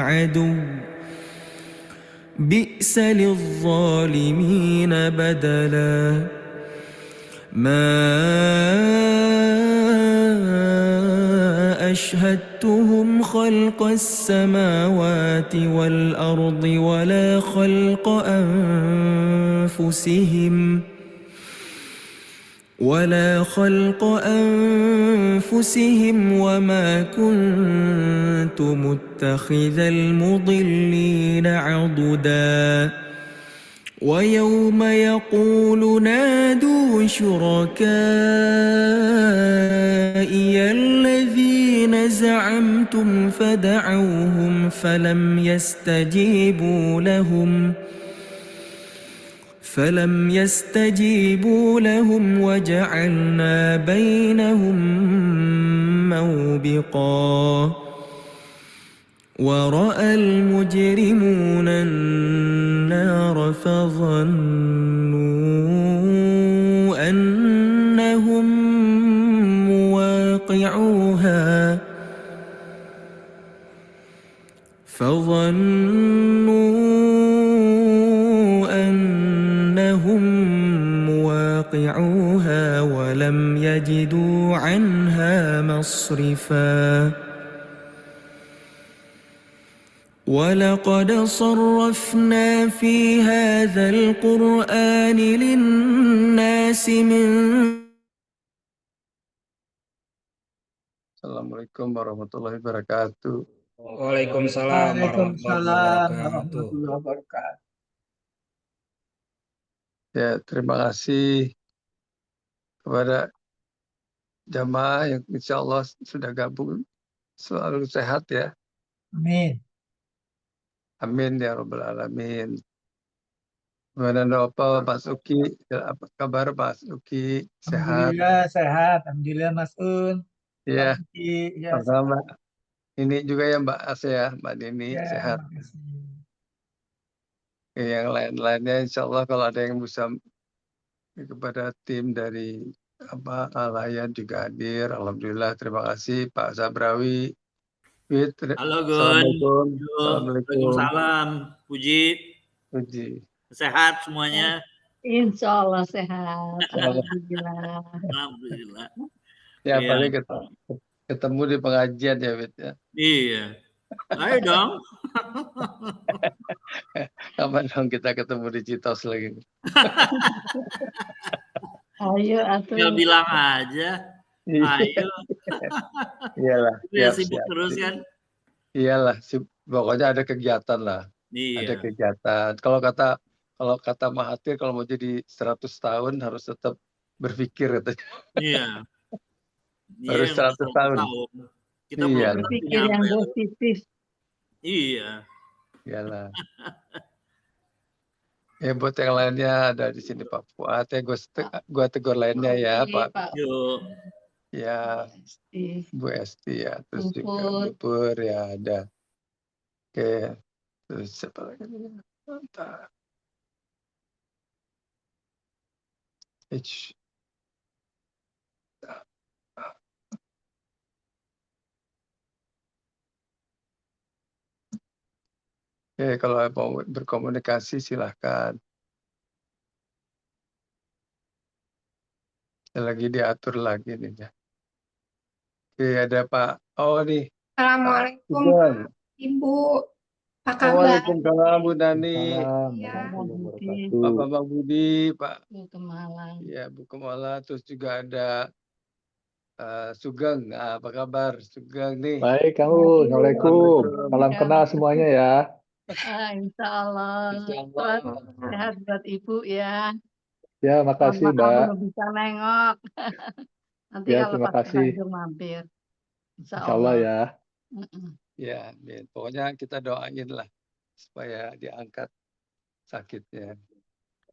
عدو بئس للظالمين بدلا ما أشهدتهم خلق السماوات والأرض ولا خلق أنفسهم وما كنت متخذ المضلين عضدا ويوم يقول نادوا شركائي الذين زعمتم فدعوهم فلم يستجيبوا لهم وجعلنا بينهم موبقا ورأى المجرمون النار فظنوا أنهم مواقعوها ولم يجدوا عنها مصرفا ولقد صرفنا في هذا القرآن للناس Assalamualaikum warahmatullahi wabarakatuh. Waalaikumsalam warahmatullahi wabarakatuh. Ya, terima kasih kepada jamaah yang insya Allah sudah gabung. Selalu sehat ya. Amin. Amin ya Rabbal Alamin. Gimana Bapak Mas Uki? Apa kabar Mas Uki? Sehat? Alhamdulillah sehat. Alhamdulillah Mas Un. Iya. Pak Uki, ya, Sama. Ini juga ya Mbak Asya, Mbak Nini ya, sehat. makasih. Yang lain-lainnya insya Allah kalau ada yang bisa kepada tim dari Alayan juga hadir. Alhamdulillah, terima kasih Pak Sabrawi. Halo Gun. Assalamualaikum. Waalaikumsalam. Puji. Sehat semuanya. Insya Allah sehat. Alhamdulillah. Alhamdulillah. Ya, Iya. paling ketemu di pengajian ya, Wid ya. Iya. Ayo dong. Kapan dong kita ketemu di Citos lagi? Ayo atuh. Tinggal bilang aja. Ayo. Iyalah. Udah sibuk terus kan? Iyalah, pokoknya ada kegiatan lah. Iya. Ada kegiatan. Kalau kata Mahathir, kalau mau jadi 100 tahun harus tetap berpikir katanya. Iya. Harus 100 tahun. Kita iya. belum Pikir yang positif. Iya. Iyalah. Ya buat yang lainnya ada di sini Pak Fuad ya, gue tegur lainnya ya Pak. Yuk. Ya Bu Esti ya, terus juga Bu Pur ya ada. Oke, terus siapa lagi? Mantap. Oke, kalau mau berkomunikasi silahkan. Lagi diatur lagi nih ya. Oke, ada Pak. Oh nih. Assalamualaikum Ibu. Apa kabar? Waalaikumsalam Bu Nani. Ya. Pak Bambang Budi, Pak. Bu Kemala. Ya, Bu Kemala. Terus juga ada Sugeng. Nah, apa kabar Sugeng nih? Baik, kamu. Assalamualaikum. Salam kenal semuanya ya. Insya Allah. Sehat buat Ibu ya. Ya, makasih Mbak. Kalau bisa nengok. Nanti Ya, kalau terima pas kasih. mampir. Insya Allah ya. Ya, pokoknya kita doain lah supaya diangkat sakitnya.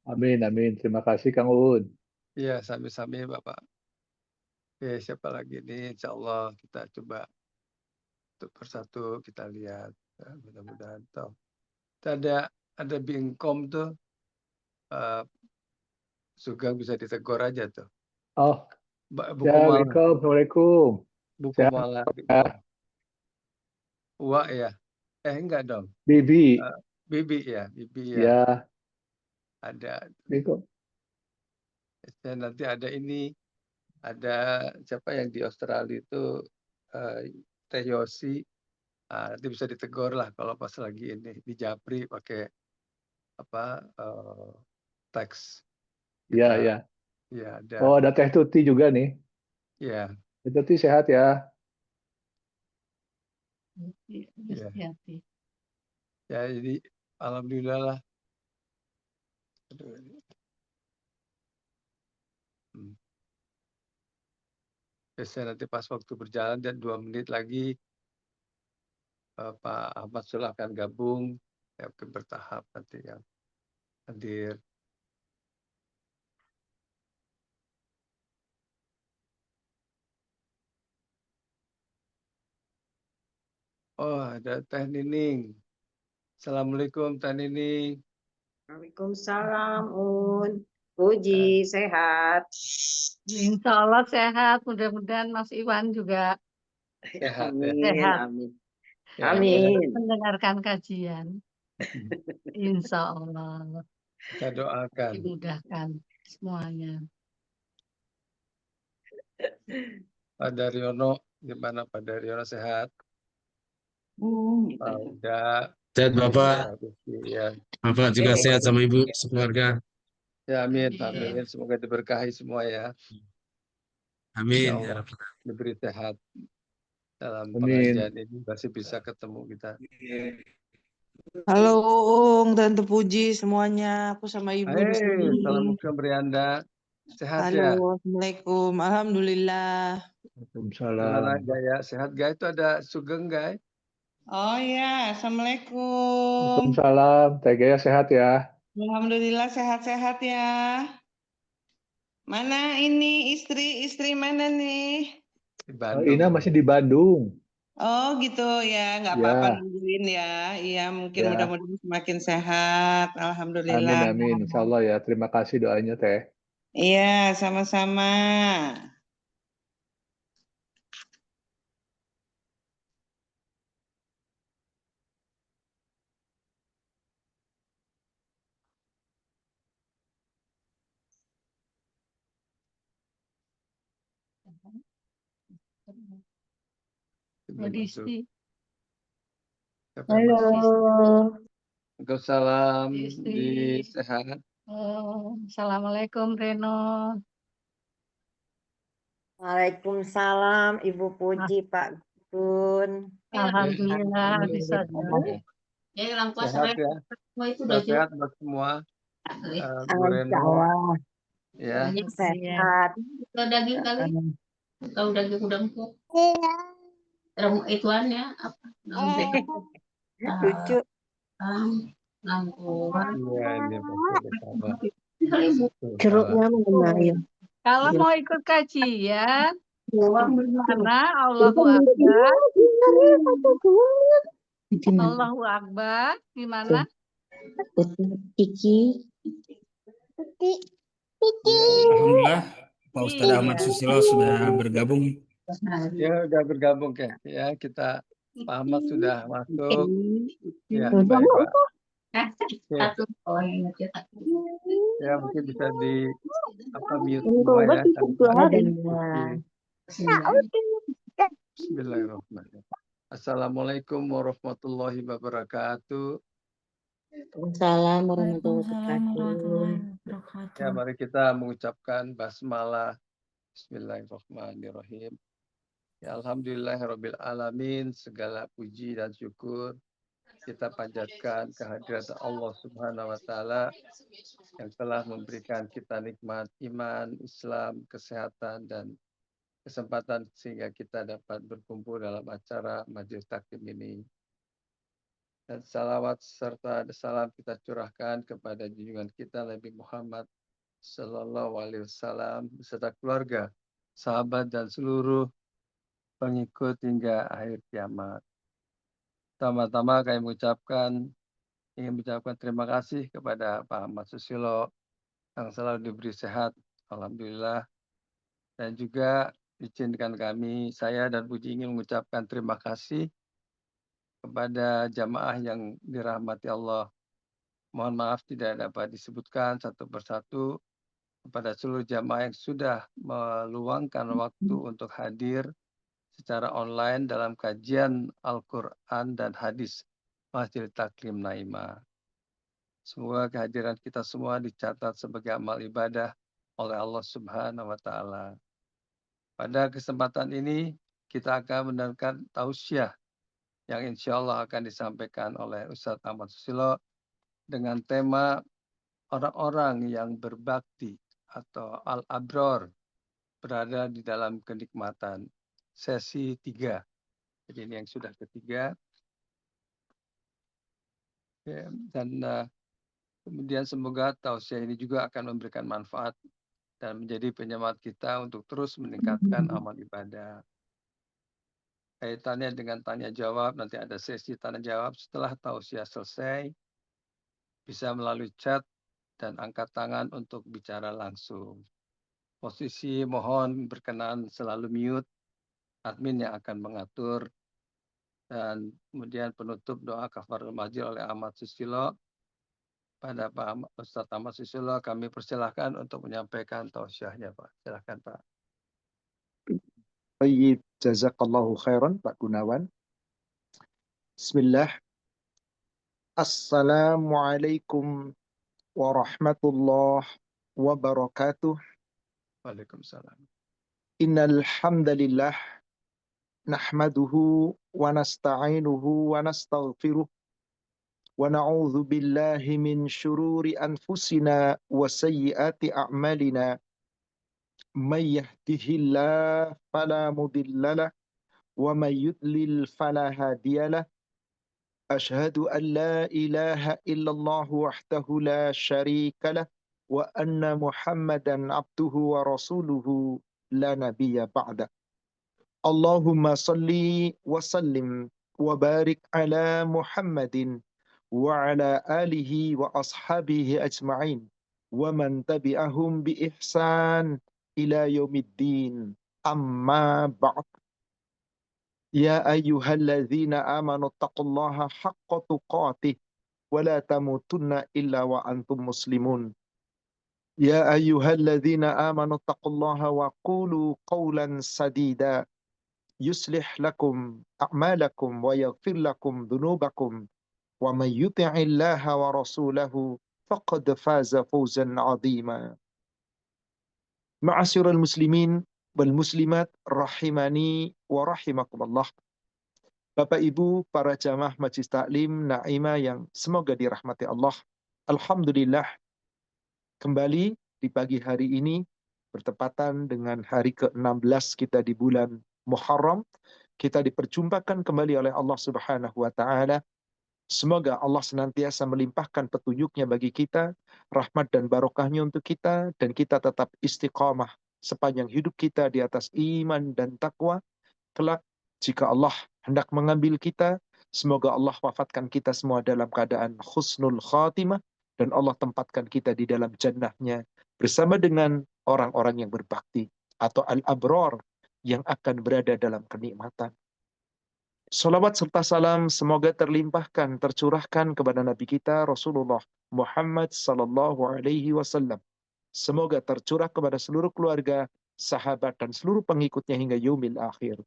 Amin, amin. Terima kasih Kang Uun. Iya, sami-sami Bapak. Oke, siapa lagi nih? Insya Allah kita coba satu persatu kita lihat. Ya, mudah-mudahan toh. Ada Bingkom tuh. Sugeng bisa ditegur aja tuh. Oh, Bu ya, Kumala. Assalamualaikum. Bu Kumala. Uwa ya. Enggak dong. Bibi. Bibi ya, Bibi ya. Ya, Ada. Biko. Dan nanti ada siapa yang di Australia itu Teh Yosi. Nanti bisa ditegur lah kalau pas lagi ini di Japri pakai teks. Iya, Kita, iya. ya ada. Oh, ada Teh Tuti juga nih. Ya. Teh Tuti sehat ya. Ya. Hati-hati. Ya, jadi alhamdulillah lah. Biasanya nanti pas waktu berjalan dan 2 menit lagi Pak Ahmad Sul akan gabung, ya, bertahap nanti yang hadir. Oh, ada Teh Nining. Assalamualaikum Teh Nining. Waalaikumsalam, Puji, sehat. Insya Allah sehat. Mudah-mudahan Mas Iwan juga Sehat ya. Amin, sehat. amin. Ya, Amin. Mendengarkan kajian. Insya Allah kita doakan. dimudahkan semuanya. Pak Daryono, gimana Pak Daryono sehat? Pak Uda. Sehat Bapak. Ya. Bapak juga sehat sama Ibu sekeluarga. Ya, amin. Amin. Semoga diberkahi semua ya. Amin. Ya Allah, diberi sehat dalam Amin. pengajian ini masih bisa ketemu kita. Halo Tante Puji semuanya, aku sama Ibu di sini. Assalamualaikum Brianda. Sehat Halo, ya? Assalamualaikum, Alhamdulillah. Gimana Waalaikumsalam. Gaya? Sehat Gaya? Itu ada Sugeng Gaya? Oh ya, Assalamualaikum. Waalaikumsalam. Teh Gaya sehat ya. Alhamdulillah sehat-sehat ya. Mana ini istri mana nih? Di Oh, Bandung. Ina masih di Bandung. Oh gitu ya, nggak apa-apa nungguin ya. Iya mungkin Ya. mudah-mudahan semakin sehat. Amin, Alhamdulillah. amin. Insya Allah ya. Terima kasih doanya Teh. Iya, sama-sama. Kondisi. Halo. Waalaikumsalam. Istri. Di sehat. Assalamualaikum Reno. Waalaikumsalam, Ibu Puji, Pak Gun. Alhamdulillah bisa jalan. Sehat ya. Sehat buat semua. Bu Reno. Allah. Ya. Sehat. Daging kali, kalau daging udah empuk, ituannya apa? Lucu. Langkuan. Iya, ini pasti ada kabar. Jeruknya mana ya? Kalau mau ikut kajian, gimana? Allahu Akbar. Allahu Akbar. Gimana? Kiki. Alhamdulillah Pak Ustadz Ahmad Susilo sudah bergabung. Ya, udah bergabung kan. Ya, kita Pak Ahmad sudah masuk. Ya, baik Pak. Satu orang yang ngecetak. Ya, mungkin bisa di mute semua ya. Bismillahirrahmanirrahim. Assalamualaikum warahmatullahi wabarakatuh. Waalaikumsalam warahmatullahi wabarakatuh. Ya, mari kita mengucapkan basmalah. Bismillahirrahmanirrahim. Ya, alhamdulillahirabbil alamin, segala puji dan syukur kita panjatkan kehadirat Allah Subhanahu wa taala yang telah memberikan kita nikmat iman, Islam, kesehatan dan kesempatan sehingga kita dapat berkumpul dalam acara majelis taklim ini. Dan salawat serta salam kita curahkan kepada junjungan kita Nabi Muhammad Sallallahu Alaihi Wasallam beserta keluarga, sahabat dan seluruh pengikut hingga akhir kiamat. Pertama-tama kami ingin mengucapkan terima kasih kepada Pak Ahmad Susilo yang selalu diberi sehat, alhamdulillah. Dan juga izinkan saya dan Puji ingin mengucapkan terima kasih kepada jamaah yang dirahmati Allah. Mohon maaf tidak dapat disebutkan satu persatu kepada seluruh jamaah yang sudah meluangkan waktu untuk hadir secara online dalam kajian Al-Quran dan hadis Masjid Taklim Naimah. Semoga kehadiran kita semua dicatat sebagai amal ibadah oleh Allah Subhanahu wa Ta'ala. Pada kesempatan ini kita akan mendengarkan tausiah yang insya Allah akan disampaikan oleh Ustadz Ahmad Susilo dengan tema orang-orang yang berbakti atau al-abror berada di dalam kenikmatan. Sesi 3. Jadi ini yang sudah ketiga. Ya, dan kemudian semoga tausiah ini juga akan memberikan manfaat dan menjadi penyemangat kita untuk terus meningkatkan amal ibadah. Kaitannya dengan tanya jawab, nanti ada sesi tanya jawab setelah tausiah selesai. Bisa melalui chat dan angkat tangan untuk bicara langsung. Posisi mohon berkenan selalu mute, admin yang akan mengatur. Dan kemudian penutup doa kafaratul majlis oleh Ahmad Susilo. Pada Pak Ustadz Ahmad Susilo kami persilahkan untuk menyampaikan tausiahnya Pak. Silakan Pak. Baik, jazakallahu khairan Pak Gunawan. Bismillah. Assalamualaikum warahmatullahi wabarakatuh. Waalaikumsalam. Innal hamdalillah nahmaduhu wa nasta'inuhu wa nastaghfiruh wa na'udzu billahi min syururi anfusina wa sayyiati a'malina. May yahdihillahu fala mudhillalah wa may yudlil fala hadiyalah. Asyhadu an la ilaha illallah wahdahu la syarika lah wa anna Muhammadan abduhu wa rasuluhu la nabiyya ba'da. Allahumma salli wa sallim wa barik ala Muhammadin wa ala alihi wa ashabihi ajma'in wa man tabi'ahum bi ihsan ila yaumiddin. Amma ba'd. Ya ayyuhalladzina amanu taqullaha haqqa tuqatih wa la tamutunna illa wa antum muslimun. Ya ayyuhalladzina amanu taqullaha wa qulu qawlan sadida yuslih lakum a'malakum wa yaghfir lakum dhunubakum wa may yuti'illaha wa rasulahu faqad faza fawzan 'azima. Ma'asyiral muslimin wal muslimat rahimani wa rahimakumullah. Bapak Ibu para jamaah Majelis Taklim Naimah yang semoga dirahmati Allah. Alhamdulillah kembali di pagi hari ini bertepatan dengan hari ke-16 kita di bulan Muharram, kita diperjumpakan kembali oleh Allah Subhanahu wa taala. Semoga Allah senantiasa melimpahkan petunjuknya bagi kita, rahmat dan barokahnya untuk kita, dan kita tetap istiqamah sepanjang hidup kita di atas iman dan takwa. Kelak jika Allah hendak mengambil kita, semoga Allah wafatkan kita semua dalam keadaan husnul khatimah, dan Allah tempatkan kita di dalam jannahnya bersama dengan orang-orang yang berbakti atau al-abror yang akan berada dalam kenikmatan. Salawat serta salam semoga terlimpahkan, tercurahkan kepada Nabi kita Rasulullah Muhammad sallallahu alaihi wasallam. Semoga tercurah kepada seluruh keluarga, sahabat dan seluruh pengikutnya hingga yaumil akhir.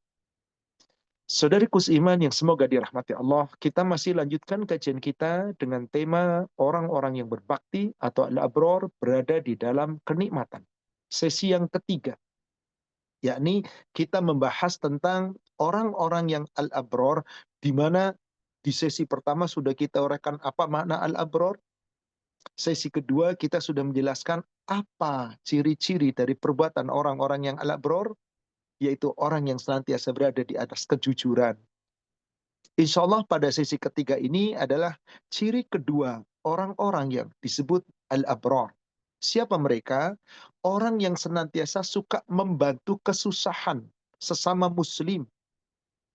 Saudariku seiman yang semoga dirahmati Allah, kita masih lanjutkan kajian kita dengan tema orang-orang yang berbakti atau al-abror berada di dalam kenikmatan. Sesi yang ketiga, yakni kita membahas tentang orang-orang yang al-abror, di mana di sesi pertama sudah kita uraikan apa makna al-abror. Sesi kedua kita sudah menjelaskan apa ciri-ciri dari perbuatan orang-orang yang al-abror, yaitu orang yang senantiasa berada di atas kejujuran. Insya Allah pada sesi ketiga ini adalah ciri kedua orang-orang yang disebut al-abror. Siapa mereka? Orang yang senantiasa suka membantu kesusahan sesama muslim,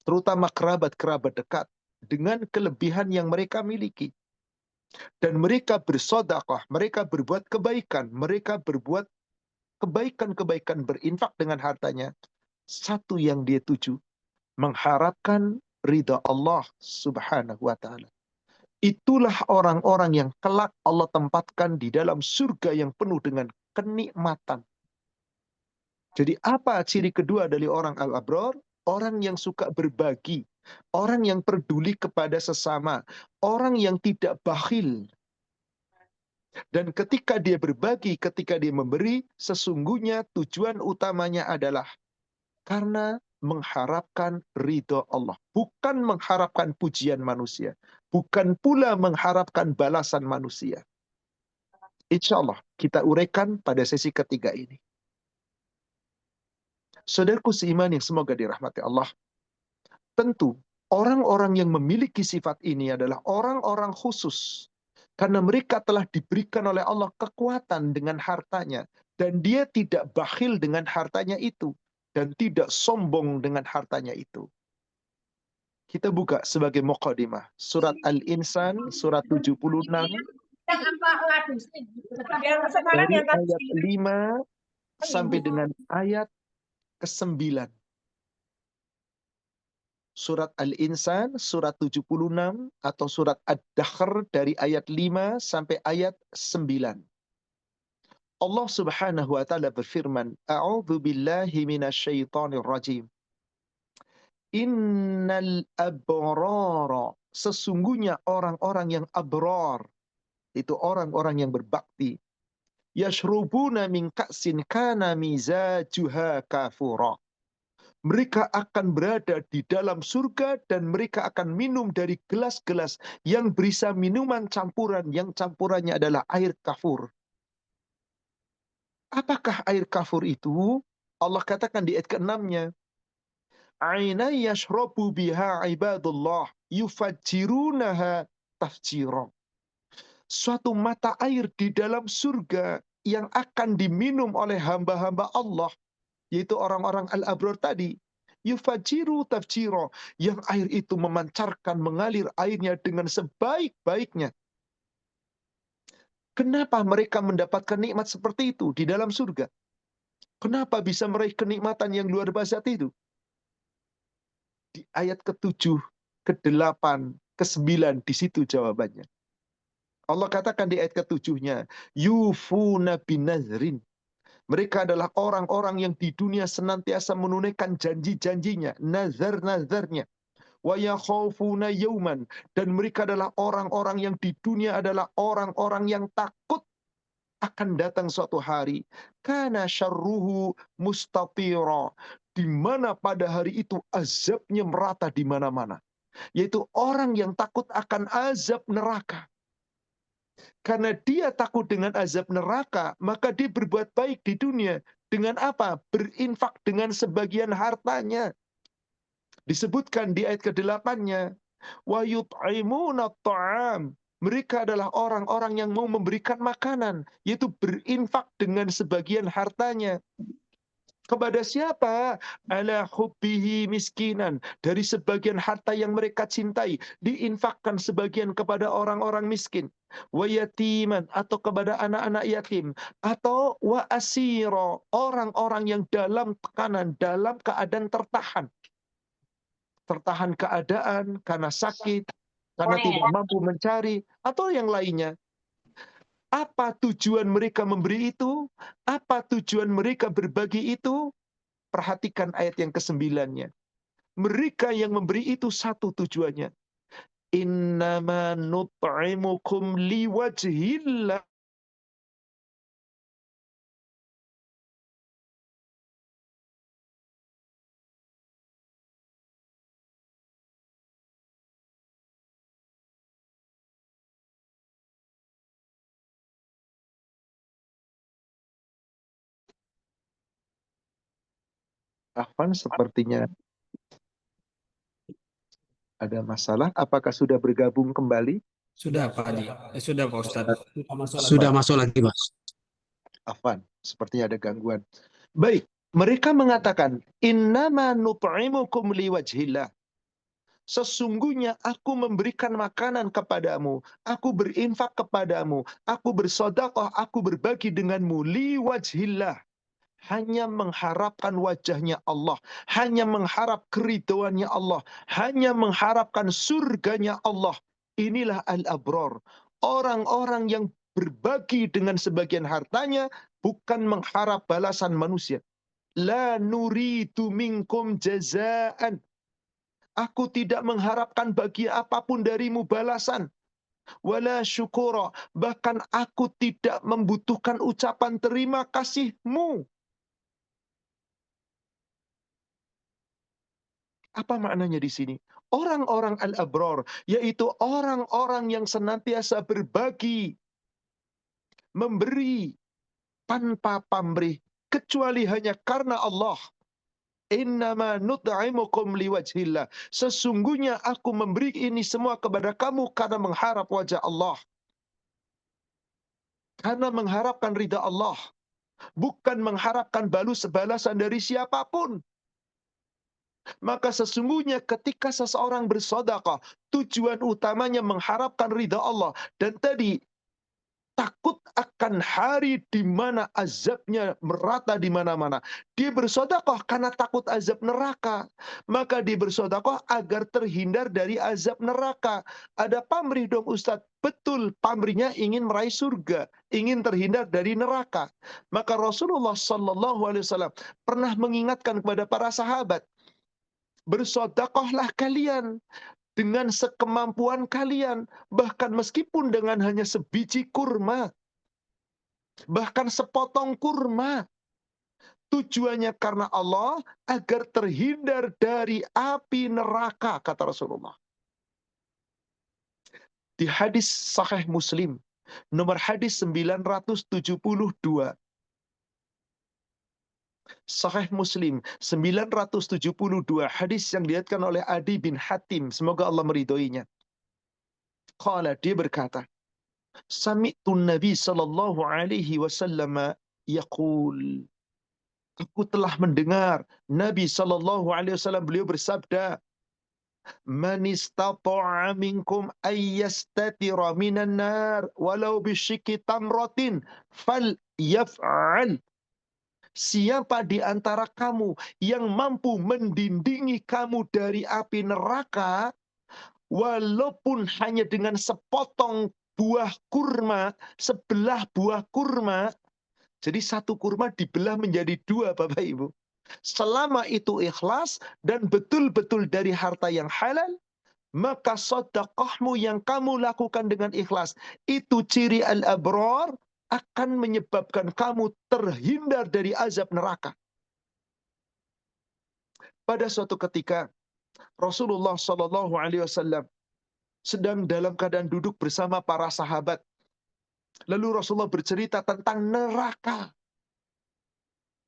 terutama kerabat-kerabat dekat, dengan kelebihan yang mereka miliki. Dan mereka bersodaqah, mereka berbuat kebaikan, mereka berbuat kebaikan-kebaikan, berinfak dengan hartanya. Satu yang dia tuju, mengharapkan ridha Allah subhanahu wa ta'ala. Itulah orang-orang yang kelak Allah tempatkan di dalam surga yang penuh dengan kenikmatan. Jadi apa ciri kedua dari orang al-abrar? Orang yang suka berbagi, orang yang peduli kepada sesama, orang yang tidak bakhil. Dan ketika dia berbagi, ketika dia memberi, sesungguhnya tujuan utamanya adalah karena mengharapkan ridho Allah. Bukan mengharapkan pujian manusia. Bukan pula mengharapkan balasan manusia. Insya Allah kita uraikan pada sesi ketiga ini. Saudaraku seiman yang semoga dirahmati Allah. Tentu orang-orang yang memiliki sifat ini adalah orang-orang khusus. Karena mereka telah diberikan oleh Allah kekuatan dengan hartanya. Dan dia tidak bakhil dengan hartanya itu. Dan tidak sombong dengan hartanya itu. Kita buka sebagai muqaddimah. Surat Al-Insan, surat 76. Dari ayat 5 sampai dengan ayat ke-9. Surat Al-Insan, surat 76, atau surat Ad-Dakhr dari ayat 5 sampai ayat 9. Allah subhanahu wa ta'ala berfirman, A'udhu billahi minasyaitonir rajim. Innal abrara, sesungguhnya orang-orang yang abrar, itu orang-orang yang berbakti. Yashrubuna min ka'sin kana mizajuha kafura. Mereka akan berada di dalam surga dan mereka akan minum dari gelas-gelas yang berisi minuman campuran, yang campurannya adalah air kafur. Apakah air kafur itu? Allah katakan di ayat ke-6-nya, Aina yashrabu biha ibadullah yufajjirunaha tafjira. Suatu mata air di dalam surga yang akan diminum oleh hamba-hamba Allah, yaitu orang-orang al-abrar tadi. Yufajiru tafjiro, yang air itu memancarkan, mengalir airnya dengan sebaik-baiknya. Kenapa mereka mendapatkan nikmat seperti itu di dalam surga? Kenapa bisa meraih kenikmatan yang luar biasa itu? Di ayat ke-7, ke-8, ke-9, di situ jawabannya. Allah katakan di ayat ke-7-nya, yufuna binazrin. Mereka adalah orang-orang yang di dunia senantiasa menunaikan janji-janjinya, nazar-nazarnya. Wa yakhafuna yauman, dan mereka adalah orang-orang yang di dunia adalah orang-orang yang takut akan datang suatu hari. Kana syarruhu mustatira, di mana pada hari itu azabnya merata di mana-mana. Yaitu orang yang takut akan azab neraka. Karena dia takut dengan azab neraka, maka dia berbuat baik di dunia. Dengan apa? Berinfak dengan sebagian hartanya. Disebutkan di ayat ke-8-nya, wa yut'imuna ta'am. Mereka adalah orang-orang yang mau memberikan makanan, yaitu berinfak dengan sebagian hartanya. Kepada siapa? Ala hubbihi miskinan. Dari sebagian harta yang mereka cintai, diinfakkan sebagian kepada orang-orang miskin. Wa yatiman, atau kepada anak-anak yatim. Atau wa asiro, orang-orang yang dalam tekanan, dalam keadaan tertahan. Tertahan keadaan karena sakit, karena tidak mampu mencari, atau yang lainnya. Apa tujuan mereka memberi itu? Apa tujuan mereka berbagi itu? Perhatikan ayat yang ke-9-nya. Mereka yang memberi itu satu tujuannya. Innama nut'imukum liwajhillah. Afwan, sepertinya ada masalah. Apakah sudah bergabung kembali? Sudah Pak Haji. Sudah Pak Ustadz. Sudah masuk lagi, Mas. Afwan, sepertinya ada gangguan. Baik, mereka mengatakan, innama nut'imukum liwajhillah. Sesungguhnya aku memberikan makanan kepadamu, aku berinfak kepadamu, aku bersedekah, aku berbagi denganmu liwajhillah, hanya mengharapkan wajahnya Allah, hanya mengharap keridhoannya Allah, hanya mengharapkan surganya Allah. Inilah al-abrar. Orang-orang yang berbagi dengan sebagian hartanya bukan mengharap balasan manusia. La nuridu minkum jazaan. Aku tidak mengharapkan bagi apapun darimu balasan. Wala syukura. Bahkan aku tidak membutuhkan ucapan terima kasihmu. Apa maknanya di sini? Orang-orang al-abrar, yaitu orang-orang yang senantiasa berbagi, memberi tanpa pamrih, kecuali hanya karena Allah. Innama nut'imukum liwajhillah. Sesungguhnya aku memberi ini semua kepada kamu karena mengharap wajah Allah. Karena mengharapkan ridha Allah. Bukan mengharapkan balasan dari siapapun. Maka sesungguhnya ketika seseorang bersedekah, tujuan utamanya mengharapkan ridha Allah. Dan tadi, takut akan hari di mana azabnya merata di mana-mana. Dia bersedekah karena takut azab neraka. Maka dia bersedekah agar terhindar dari azab neraka. Ada pamrih dong Ustadz. Betul, pamrihnya ingin meraih surga, ingin terhindar dari neraka. Maka Rasulullah SAW pernah mengingatkan kepada para sahabat, bersedekahlah kalian dengan sekemampuan kalian, bahkan meskipun dengan hanya sebiji kurma, bahkan sepotong kurma. Tujuannya karena Allah, agar terhindar dari api neraka, kata Rasulullah. Di hadis Sahih Muslim, nomor hadis 972. Sahih Muslim 972, hadis yang diriwayatkan oleh Adi bin Hatim, semoga Allah meridhoinya. Qala, dia berkata, sami'tun Nabi sallallahu alaihi wasallam yaqul. Aku telah mendengar Nabi sallallahu alaihi wasallam, beliau bersabda, man istata'a minkum ayyastatira minan nar walau bisyikki tamratin falyaf'al. Siapa di antara kamu yang mampu mendindingi kamu dari api neraka, walaupun hanya dengan sepotong buah kurma, sebelah buah kurma. Jadi satu kurma dibelah menjadi dua, Bapak Ibu. Selama itu ikhlas dan betul-betul dari harta yang halal, maka sedekahmu yang kamu lakukan dengan ikhlas, itu ciri al-abrar, akan menyebabkan kamu terhindar dari azab neraka. Pada suatu ketika, Rasulullah SAW sedang dalam keadaan duduk bersama para sahabat. Lalu Rasulullah bercerita tentang neraka.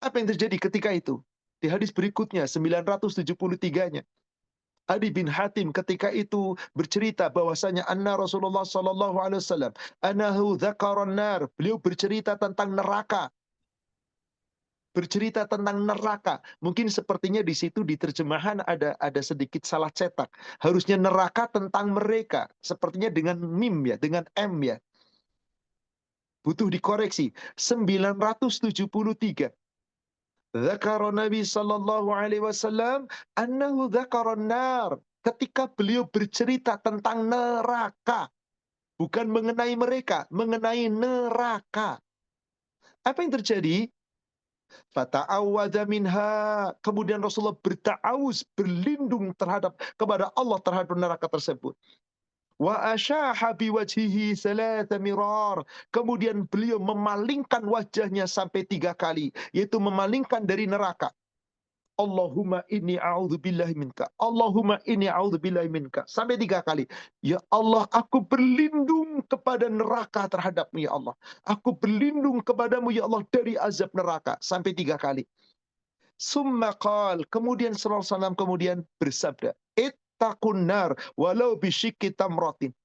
Apa yang terjadi ketika itu? Di hadis berikutnya, 973-nya. Adi bin Hatim ketika itu bercerita bahwasanya anna Rasulullah SAW anahu dzakaran nar. Beliau bercerita tentang neraka. Bercerita tentang neraka. Mungkin sepertinya di situ di terjemahan ada sedikit salah cetak. Harusnya neraka tentang mereka. Sepertinya dengan mim ya, dengan m ya. Butuh dikoreksi. 973. Dzakara Nabi sallallahu alaihi wasallam annahu dzakaran nar. Ketika beliau bercerita tentang neraka. Bukan mengenai mereka, mengenai neraka. Apa yang terjadi? Fata'awwadha minha. Kemudian Rasulullah berta'awuz, berlindung kepada Allah terhadap neraka tersebut. Wa asyaha biwajhihi thalatha mirar. Kemudian beliau memalingkan wajahnya sampai 3 kali, yaitu memalingkan dari neraka. Allahumma inni a'udzubillahi minka. Allahumma inni a'udzubillahi minka. Sampai 3 kali. Ya Allah, aku berlindung kepada neraka terhadapmu ya Allah. Aku berlindung kepadamu ya Allah dari azab neraka. Sampai 3 kali. Summa qal. Kemudian sallallahu alaihi wasallam kemudian bersabda, ittaqun nar walau bisyikki tamratin.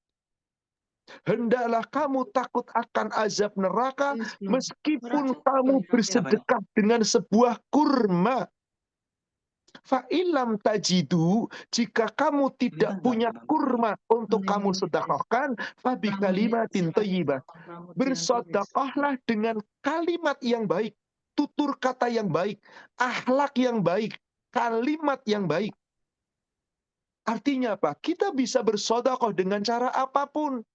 Hendaklah kamu takut akan azab neraka meskipun kamu bersedekah dengan sebuah kurma. Fa'ilam tajidu, jika kamu tidak punya kurma untuk kamu sedekahkan, fabi kalimatin thayyibah. Bersedekahlah dengan kalimat yang baik. tutur kata yang baik, akhlak yang baik, kalimat yang baik. Artinya apa? Kita bisa bersedekah dengan cara apapun.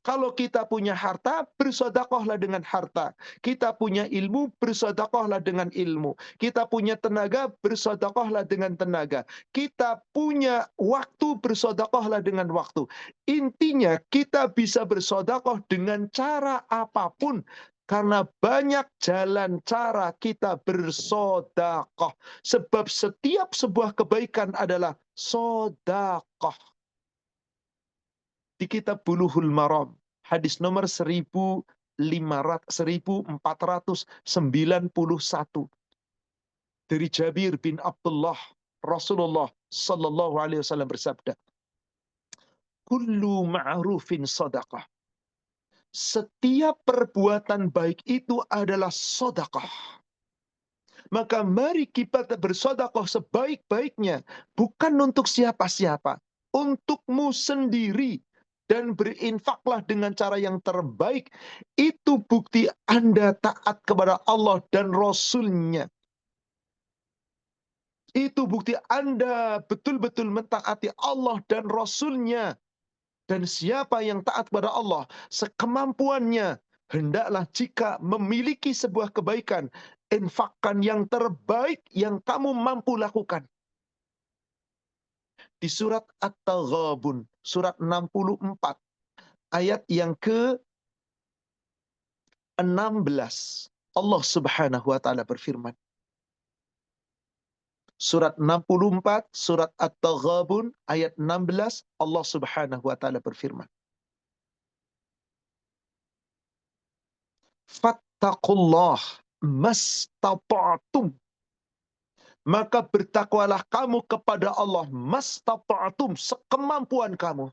Kalau kita punya harta, bersedekahlah dengan harta. Kita punya ilmu, bersedekahlah dengan ilmu. Kita punya tenaga, bersedekahlah dengan tenaga. Kita punya waktu, bersedekahlah dengan waktu. Intinya kita bisa bersedekah dengan cara apapun. Karena banyak jalan cara kita bersedekah. Sebab setiap sebuah kebaikan adalah sedekah. Di kitab Bulughul Maram, hadis nomor 1491 dari Jabir bin Abdullah, Rasulullah sallallahu alaihi wasallam bersabda, kullu ma'rufin sadaqah. Setiap perbuatan baik itu adalah sedekah. Maka mari kita bersedekah sebaik-baiknya, bukan untuk siapa-siapa, untukmu sendiri. Dan berinfaklah dengan cara yang terbaik. Itu bukti Anda taat kepada Allah dan Rasul-Nya. Itu bukti Anda betul-betul mentaati Allah dan Rasul-Nya. Dan siapa yang taat kepada Allah sekemampuannya, hendaklah jika memiliki sebuah kebaikan, infakkan yang terbaik yang kamu mampu lakukan. Di surat At-Taghabun, surat 64, ayat yang ke-16, Allah Subhanahu wa taala berfirman. Surat 64, surat At-Taghabun, ayat 16, Allah Subhanahu wa taala berfirman. Fattaqullah mastata'tum. Maka bertakwalah kamu kepada Allah mastata'tum, sekemampuan kamu.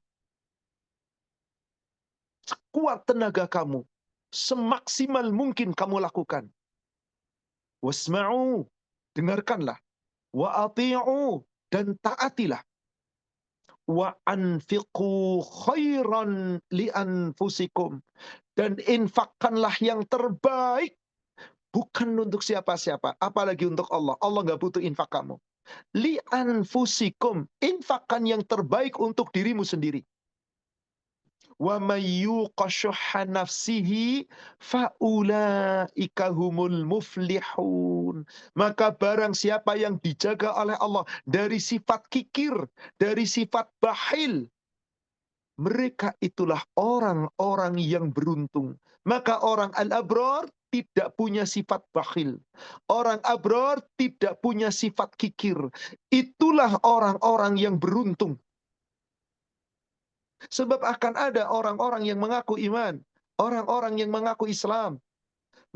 Sekuat tenaga kamu, semaksimal mungkin kamu lakukan. Wasma'u, dengarkanlah. Wa ati'u, dan taatilah. Wa anfiqu khairan li anfusikum, dan infakkanlah yang terbaik. Bukan untuk siapa-siapa, apalagi untuk Allah. Allah nggak butuh infak kamu. Li anfusikum, infakkan yang terbaik untuk dirimu sendiri. Wa may yuqa syuhha nafsihi fa ulaika humul muflihun. Maka barang siapa yang dijaga oleh Allah dari sifat kikir, dari sifat bakhil, mereka itulah orang-orang yang beruntung. Maka orang al-abrar tidak punya sifat bakhil. Orang abrar tidak punya sifat kikir. Itulah orang-orang yang beruntung. Sebab akan ada orang-orang yang mengaku iman, orang-orang yang mengaku Islam.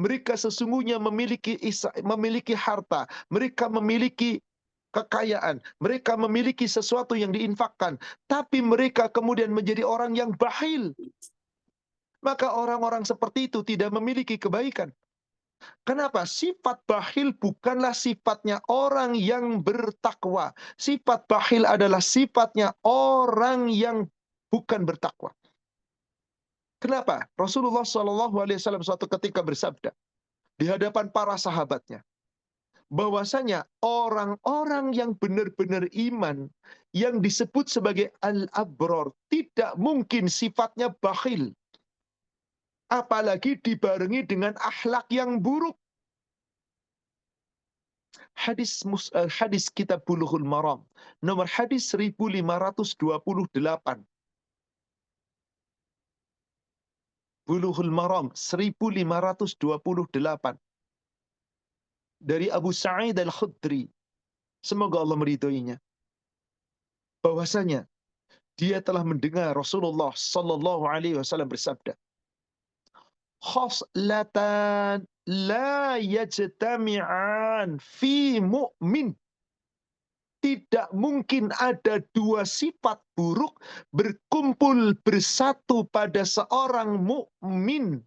Mereka sesungguhnya memiliki harta, mereka memiliki kekayaan, mereka memiliki sesuatu yang diinfakkan, tapi mereka kemudian menjadi orang yang bakhil. Maka orang-orang seperti itu tidak memiliki kebaikan. Kenapa? Sifat bakhil bukanlah sifatnya orang yang bertakwa. Sifat bakhil adalah sifatnya orang yang bukan bertakwa. Kenapa? Rasulullah SAW suatu ketika bersabda di hadapan para sahabatnya, bahwasanya orang-orang yang benar-benar iman, yang disebut sebagai al-abrar, tidak mungkin sifatnya bakhil. Apalagi dibarengi dengan akhlak yang buruk. Hadis kitab Bulughul Maram, nomor hadis 1528. Bulughul Maram 1528. Dari Abu Sa'id Al-Khudri, semoga Allah meridhoinya, bahwasanya dia telah mendengar Rasulullah sallallahu alaihi wasallam bersabda, khoslatan la yajtami'an fi mu'min. Tidak mungkin ada dua sifat buruk berkumpul bersatu pada seorang mukmin.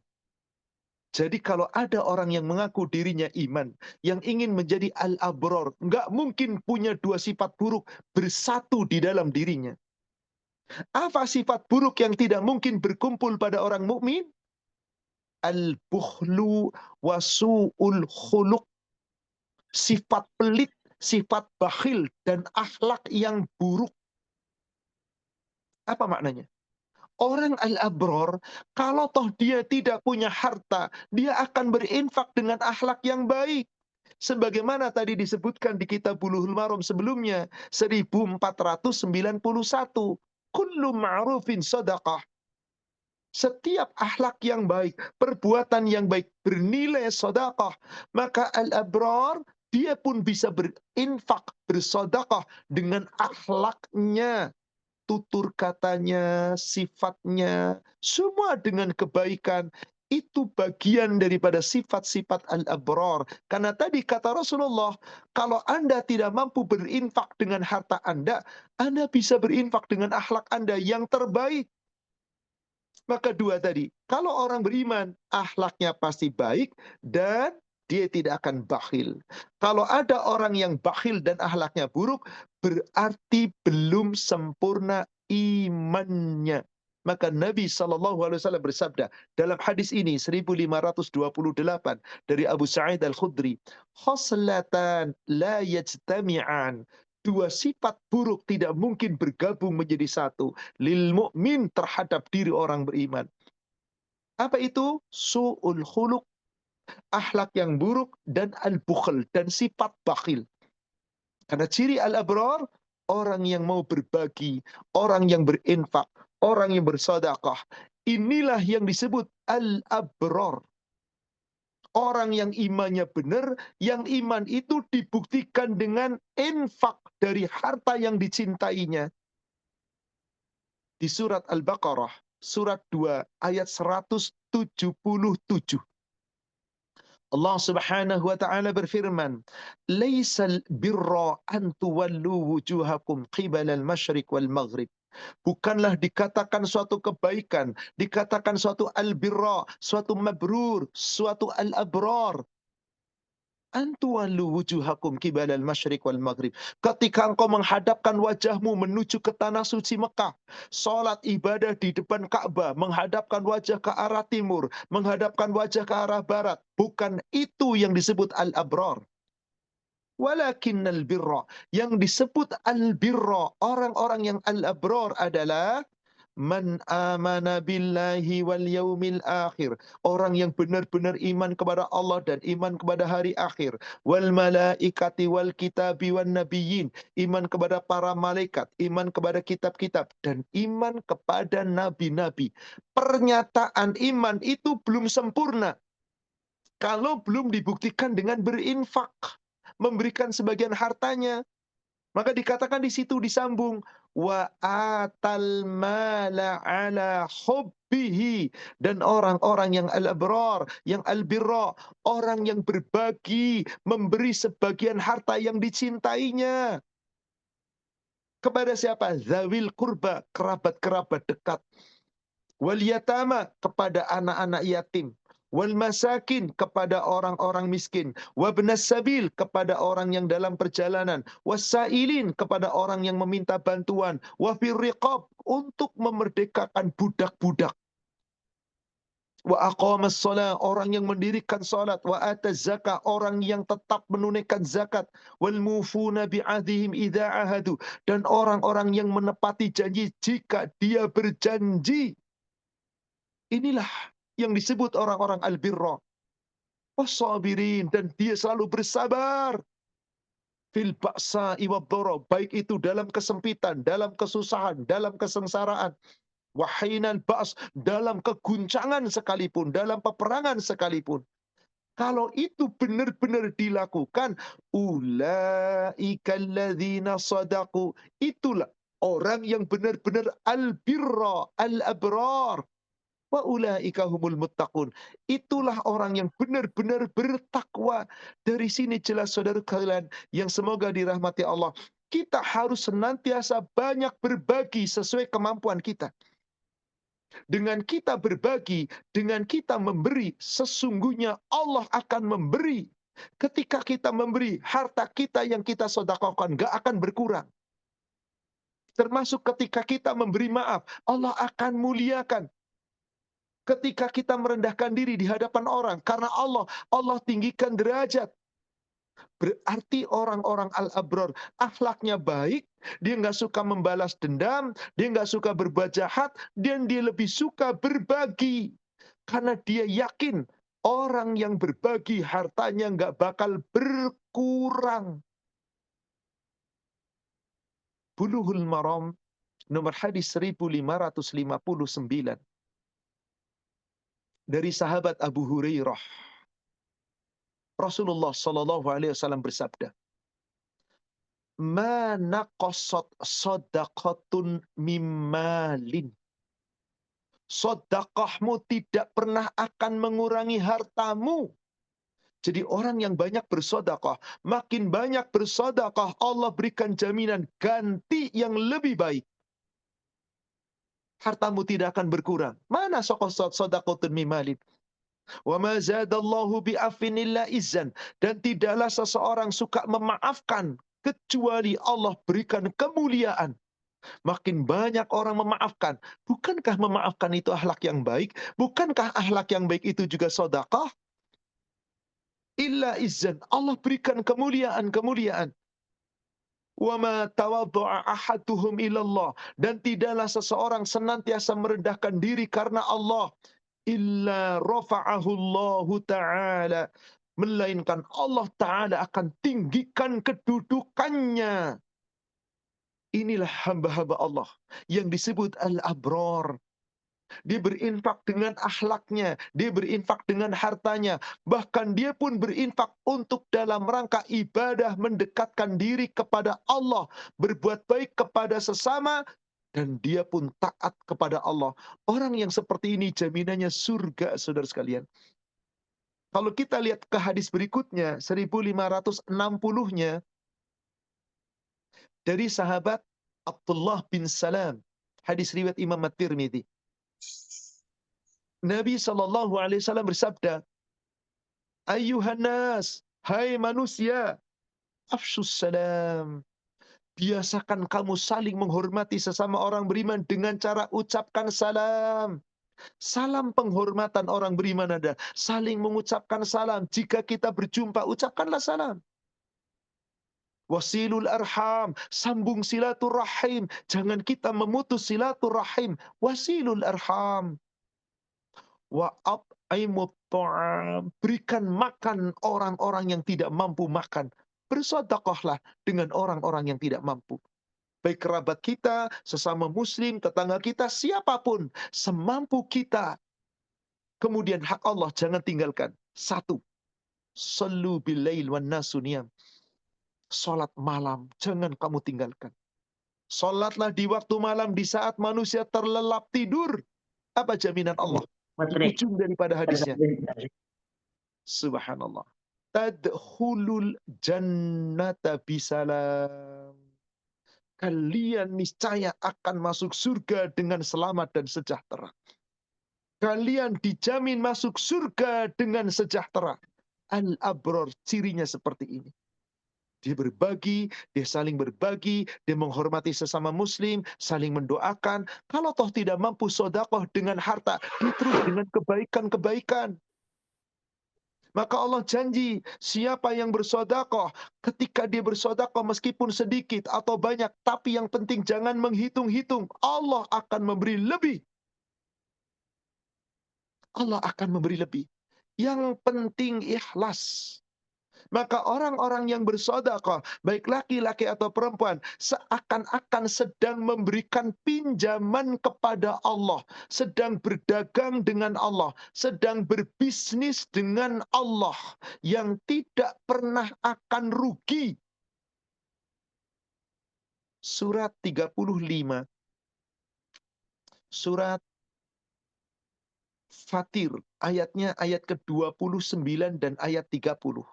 Jadi kalau ada orang yang mengaku dirinya iman, yang ingin menjadi al-abrar, nggak mungkin punya dua sifat buruk bersatu di dalam dirinya. Apa sifat buruk yang tidak mungkin berkumpul pada orang mukmin? al-bukhlu wa su'ul khuluq. Sifat pelit, sifat bakhil, dan akhlak yang buruk. Apa maknanya? Orang al-abror, kalau toh dia tidak punya harta, dia akan berinfak dengan akhlak yang baik. Sebagaimana tadi disebutkan di kitab Bulughul Maram sebelumnya, 1491. Kullu ma'rufin sadaqah. Setiap akhlak yang baik, perbuatan yang baik, bernilai sedekah. Maka al-abrar, dia pun bisa berinfak, bersedekah dengan akhlaknya, tutur katanya, sifatnya, semua dengan kebaikan. Itu bagian daripada sifat-sifat al-abrar. Karena tadi kata Rasulullah, kalau Anda tidak mampu berinfak dengan harta Anda bisa berinfak dengan akhlak Anda yang terbaik. Maka dua tadi, kalau orang beriman, akhlaknya pasti baik dan dia tidak akan bakhil. Kalau ada orang yang bakhil dan akhlaknya buruk, berarti belum sempurna imannya. Maka Nabi SAW bersabda dalam hadis ini 1528 dari Abu Sa'id Al-Khudri, khoslatan la yajtami'an. Dua sifat buruk tidak mungkin bergabung menjadi satu. Lil mu'min, terhadap diri orang beriman. Apa itu? Su'ul khuluq, akhlak yang buruk, dan al-bukhl, dan sifat bakhil. Karena ciri al-abrar, orang yang mau berbagi, orang yang berinfak, orang yang bersedekah. Inilah yang disebut al-abrar. Orang yang imannya benar, yang iman itu dibuktikan dengan infak dari harta yang dicintainya. Di surat Al-Baqarah, surat 2, ayat 177. Allah Subhanahu wa taala berfirman, "Laisal birra an tuwallu wujuhakum qibala al-masyriq wal maghrib." Bukanlah dikatakan suatu kebaikan, dikatakan suatu al-birra, suatu mabrur, suatu al-abrar. Antuwallu wujuhakum qibala al-masyriq wal maghrib. Ketika engkau menghadapkan wajahmu menuju ke tanah suci Mekah, salat ibadah di depan Ka'bah, menghadapkan wajah ke arah timur, menghadapkan wajah ke arah barat, bukan itu yang disebut al-abrar. Walakinnal birra, yang disebut al-birra, orang-orang yang al-abrar adalah man amana billahi wal yaumil akhir, orang yang benar-benar iman kepada Allah dan iman kepada hari akhir, wal malaikati wal kitabi wan nabiyyin, iman kepada para malaikat, iman kepada kitab-kitab, dan iman kepada nabi-nabi. Pernyataan iman itu belum sempurna kalau belum dibuktikan dengan berinfak, memberikan sebagian hartanya. Maka dikatakan di situ disambung, wa atal mala ala hubbihi, dan orang-orang yang al-abrar, yang al-birra, orang yang berbagi, memberi sebagian harta yang dicintainya. Kepada siapa? Zawil kurba, kerabat-kerabat dekat. Wal yatama, kepada anak-anak yatim. Wal masakin, kepada orang-orang miskin. Wabnas sabil, kepada orang yang dalam perjalanan. Wasailin, kepada orang yang meminta bantuan. Wafir riqab, untuk memerdekakan budak-budak. Wa aqamas shalah, orang yang mendirikan salat. Wa ataz zakah, orang yang tetap menunaikan zakat. Wal mufuna bi'ahdihim idza ahadu, dan orang-orang yang menepati janji jika dia berjanji. Inilah yang disebut orang-orang al-birra. Wassabirin, dan dia selalu bersabar. Fil ba'sa'i wad-dharra, baik itu dalam kesempitan, dalam kesusahan, dalam kesengsaraan. Wahinal ba's, dalam keguncangan sekalipun, dalam peperangan sekalipun. Kalau itu benar-benar dilakukan, ulaika alladzina shadaqu, itulah orang yang benar-benar al-birra, al-abrar. Wa ulaika humul muttaqun, itulah orang yang benar-benar bertakwa. Dari sini jelas saudara kalian yang semoga dirahmati Allah, kita harus senantiasa banyak berbagi sesuai kemampuan kita. Dengan kita berbagi, dengan kita memberi, sesungguhnya Allah akan memberi. Ketika kita memberi, harta kita yang kita sedekahkan gak akan berkurang. Termasuk ketika kita memberi maaf, Allah akan muliakan. Ketika kita merendahkan diri di hadapan orang karena Allah tinggikan derajat. Berarti orang-orang al-abrar akhlaknya baik, dia nggak suka membalas dendam, dia nggak suka berbuat jahat, dan dia lebih suka berbagi. Karena dia yakin orang yang berbagi hartanya nggak bakal berkurang. Bulughul Maram nomor hadis 1559 dari sahabat Abu Hurairah. Rasulullah Shallallahu Alaihi Wasallam bersabda, "Ma naqasat sadaqatun mimmalin." Sedekahmu tidak pernah akan mengurangi hartamu. Jadi orang yang banyak bersedekah, makin banyak bersedekah, Allah berikan jaminan ganti yang lebih baik. Hartamu tidak akan berkurang. Mana sedekatun mimalin? Wa ma zadallahu bi'afin illa izzan. Dan tidaklah seseorang suka memaafkan kecuali Allah berikan kemuliaan. Makin banyak orang memaafkan. Bukankah memaafkan itu akhlak yang baik? Bukankah akhlak yang baik itu juga sedekah? Illa izzan. Allah berikan kemuliaan. Wa ma tawaddu'a ahaduhum ilallah. Dan tidaklah seseorang senantiasa merendahkan diri karena Allah. Illa rafa'ahu Allahu ta'ala. Melainkan Allah Ta'ala akan tinggikan kedudukannya. Inilah hamba-hamba Allah yang disebut al-abrar. Dia berinfak dengan akhlaknya, dia berinfak dengan hartanya, bahkan dia pun berinfak untuk dalam rangka ibadah, mendekatkan diri kepada Allah, berbuat baik kepada sesama, dan dia pun taat kepada Allah. Orang yang seperti ini jaminannya surga, saudara sekalian. Kalau kita lihat ke hadis berikutnya, 1560-nya, dari sahabat Abdullah bin Salam, hadis riwayat Imam At-Tirmidzi. Nabi SAW bersabda, "Ayyuhan nas, hai manusia, afshus salam." Biasakan kamu saling menghormati sesama orang beriman dengan cara ucapkan salam. Salam penghormatan orang beriman ada. Saling mengucapkan salam. Jika kita berjumpa, ucapkanlah salam. Wasilul arham, sambung silaturahim. Jangan kita memutus silaturahim. Wasilul arham. Wa at'imut ta'am, berikan makan orang-orang yang tidak mampu makan. Bersedekahlah dengan orang-orang yang tidak mampu. Baik kerabat kita, sesama muslim, tetangga kita, siapapun, semampu kita. Kemudian hak Allah jangan tinggalkan. 1. Sallu billail wan nasu niyam. Salat malam jangan kamu tinggalkan. Salatlah di waktu malam di saat manusia terlelap tidur. Apa jaminan Allah? Ujung daripada hadisnya. Subhanallah. Tadkhulul jannata bisalam. Kalian niscaya akan masuk surga dengan selamat dan sejahtera. Kalian dijamin masuk surga dengan sejahtera. Al-abrar cirinya seperti ini. Dia berbagi, dia saling berbagi, dia menghormati sesama muslim, saling mendoakan. Kalau toh tidak mampu sedekah dengan harta, dia terus dengan kebaikan-kebaikan. Maka Allah janji, siapa yang bersedekah, ketika dia bersedekah meskipun sedikit atau banyak, tapi yang penting jangan menghitung-hitung, Allah akan memberi lebih. Allah akan memberi lebih. Yang penting ikhlas. Maka orang-orang yang bersedekah, baik laki-laki atau perempuan, seakan-akan sedang memberikan pinjaman kepada Allah, sedang berdagang dengan Allah, sedang berbisnis dengan Allah, yang tidak pernah akan rugi. Surat 35, surat Fatir, ayatnya ayat ke-29 dan ayat 30.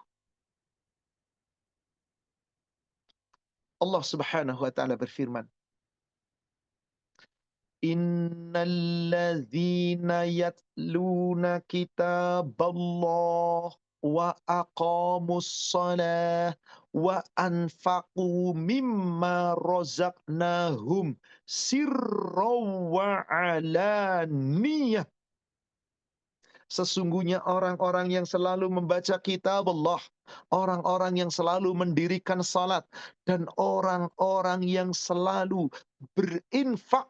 Allah Subhanahu wa taala berfirman, "Innalladzina yatluna kitaballah wa aqamus shalah wa anfaqu mimma razaqnahum sirran wa alaniyah." Sesungguhnya orang-orang yang selalu membaca kitab Allah, orang-orang yang selalu mendirikan salat, dan orang-orang yang selalu berinfak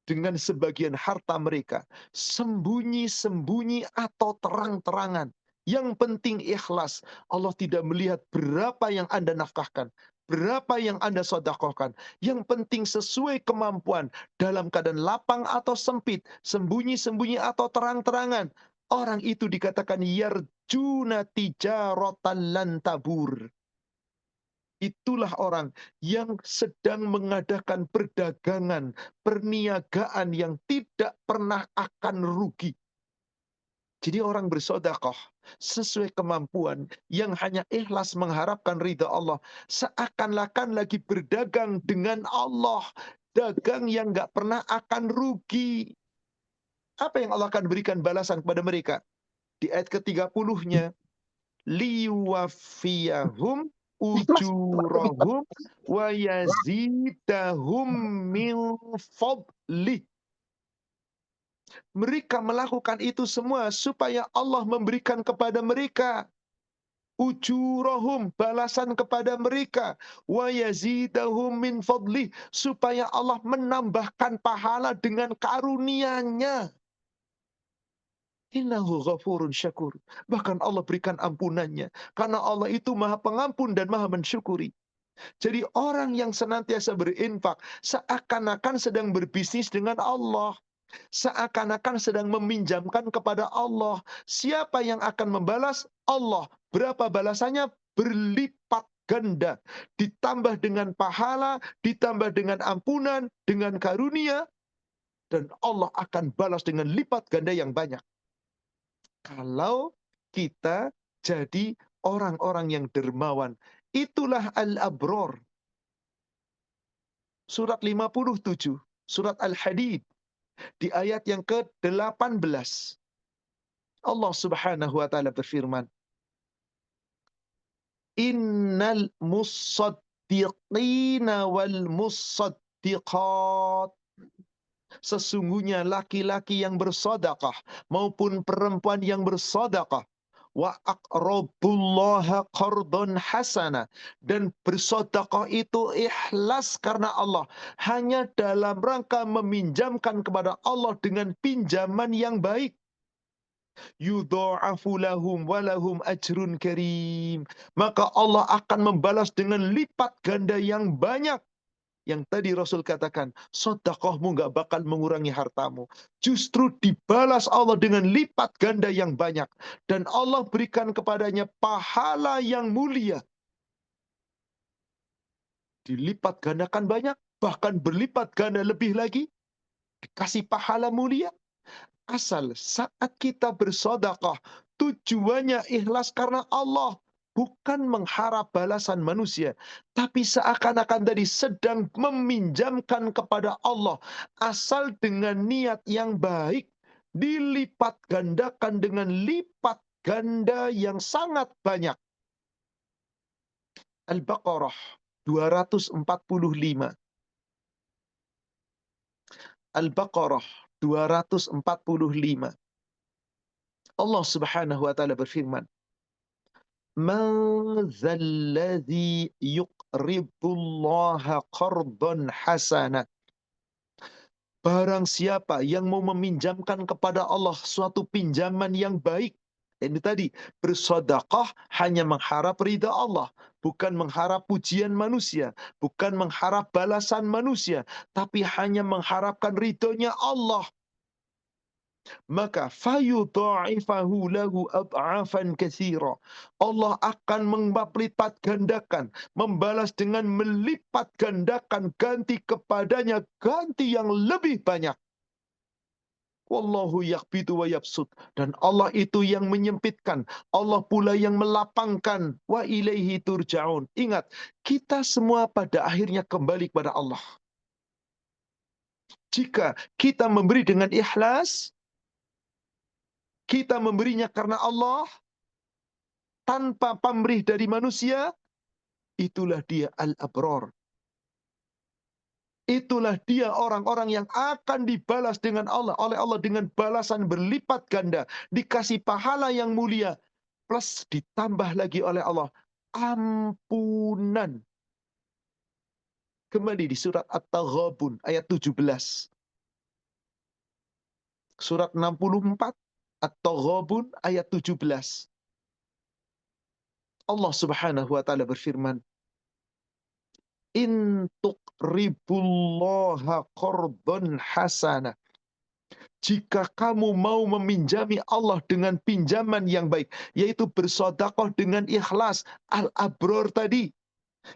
dengan sebagian harta mereka, sembunyi-sembunyi atau terang-terangan. Yang penting ikhlas. Allah tidak melihat berapa yang Anda nafkahkan, berapa yang Anda sedekahkan. Yang penting sesuai kemampuan, dalam keadaan lapang atau sempit, sembunyi-sembunyi atau terang-terangan. Orang itu dikatakan yarjuna tijaratan lan tabur. Itulah orang yang sedang mengadakan perdagangan, perniagaan yang tidak pernah akan rugi. Jadi orang bersedekah sesuai kemampuan yang hanya ikhlas mengharapkan ridha Allah, seakan-akan lagi berdagang dengan Allah, dagang yang nggak pernah akan rugi. Apa yang Allah akan berikan balasan kepada mereka? Di ayat ke-30-nya, liwafiyahum ujurahum wa yazidahum min fadlih. Mereka melakukan itu semua supaya Allah memberikan kepada mereka ujurahum, balasan kepada mereka, wa yazidahum min fadlih, supaya Allah menambahkan pahala dengan karunia-Nya. Innahu ghafurun syakur. Bahkan Allah berikan ampunannya. Karena Allah itu maha pengampun dan maha mensyukuri. Jadi orang yang senantiasa berinfak seakan-akan sedang berbisnis dengan Allah. Seakan-akan sedang meminjamkan kepada Allah. Siapa yang akan membalas? Allah. Berapa balasannya? Berlipat ganda. Ditambah dengan pahala, ditambah dengan ampunan, dengan karunia. Dan Allah akan balas dengan lipat ganda yang banyak. Kalau kita jadi orang-orang yang dermawan. Itulah al-abror. Surat 57, surat Al-Hadid, di ayat yang ke-18. Allah Subhanahu wa taala berfirman, Innal musaddiqina wal musaddiqat. Sesungguhnya laki-laki yang bersedekah maupun perempuan yang bersedekah, wa aqrabullaha qardhan hasana, dan bersedekah itu ikhlas karena Allah, hanya dalam rangka meminjamkan kepada Allah dengan pinjaman yang baik. Yudha'afu lahum wa lahum ajrun karim. Maka Allah akan membalas dengan lipat ganda yang banyak. Yang tadi Rasul katakan, sedekahmu gak bakal mengurangi hartamu. Justru dibalas Allah dengan lipat ganda yang banyak. Dan Allah berikan kepadanya pahala yang mulia. Dilipat gandakan banyak, bahkan berlipat ganda lebih lagi. Dikasih pahala mulia. Asal saat kita bersedekah, tujuannya ikhlas karena Allah. Bukan mengharap balasan manusia, tapi seakan-akan tadi sedang meminjamkan kepada Allah. Asal dengan niat yang baik, dilipat gandakan dengan lipat ganda yang sangat banyak. Al-Baqarah 245. Al-Baqarah 245. Allah Subhanahu wa taala berfirman, Man dzalladzi yuqridullaha qardan hasana. Barang siapa yang mau meminjamkan kepada Allah suatu pinjaman yang baik. Ini tadi, bersedekah hanya mengharap ridha Allah, bukan mengharap pujian manusia, bukan mengharap balasan manusia, tapi hanya mengharapkan ridhonya Allah. Maka fayudha'ifahu lahu ad'afan katsira. Allah akan melipat gandakan, membalas dengan melipat gandakan ganti kepadanya ganti yang lebih banyak. Wallahu yaqbidu wa yabsut. Dan Allah itu yang menyempitkan, Allah pula yang melapangkan. Wa ilaihi turja'un. Ingat, kita semua pada akhirnya kembali kepada Allah. Jika kita memberi dengan ikhlas, kita memberinya karena Allah, tanpa pamrih dari manusia, itulah dia al-abror. Itulah dia orang-orang yang akan dibalas dengan oleh Allah dengan balasan berlipat ganda, dikasih pahala yang mulia, plus ditambah lagi oleh Allah ampunan. Kembali di surat At-Taghabun ayat 17. Surat 64 At-Taghabun ayat 17. Allah Subhanahu wa taala berfirman, "In tuqribullaha qardhan hasana." Jika kamu mau meminjami Allah dengan pinjaman yang baik, yaitu bersedekah dengan ikhlas, al-abror tadi,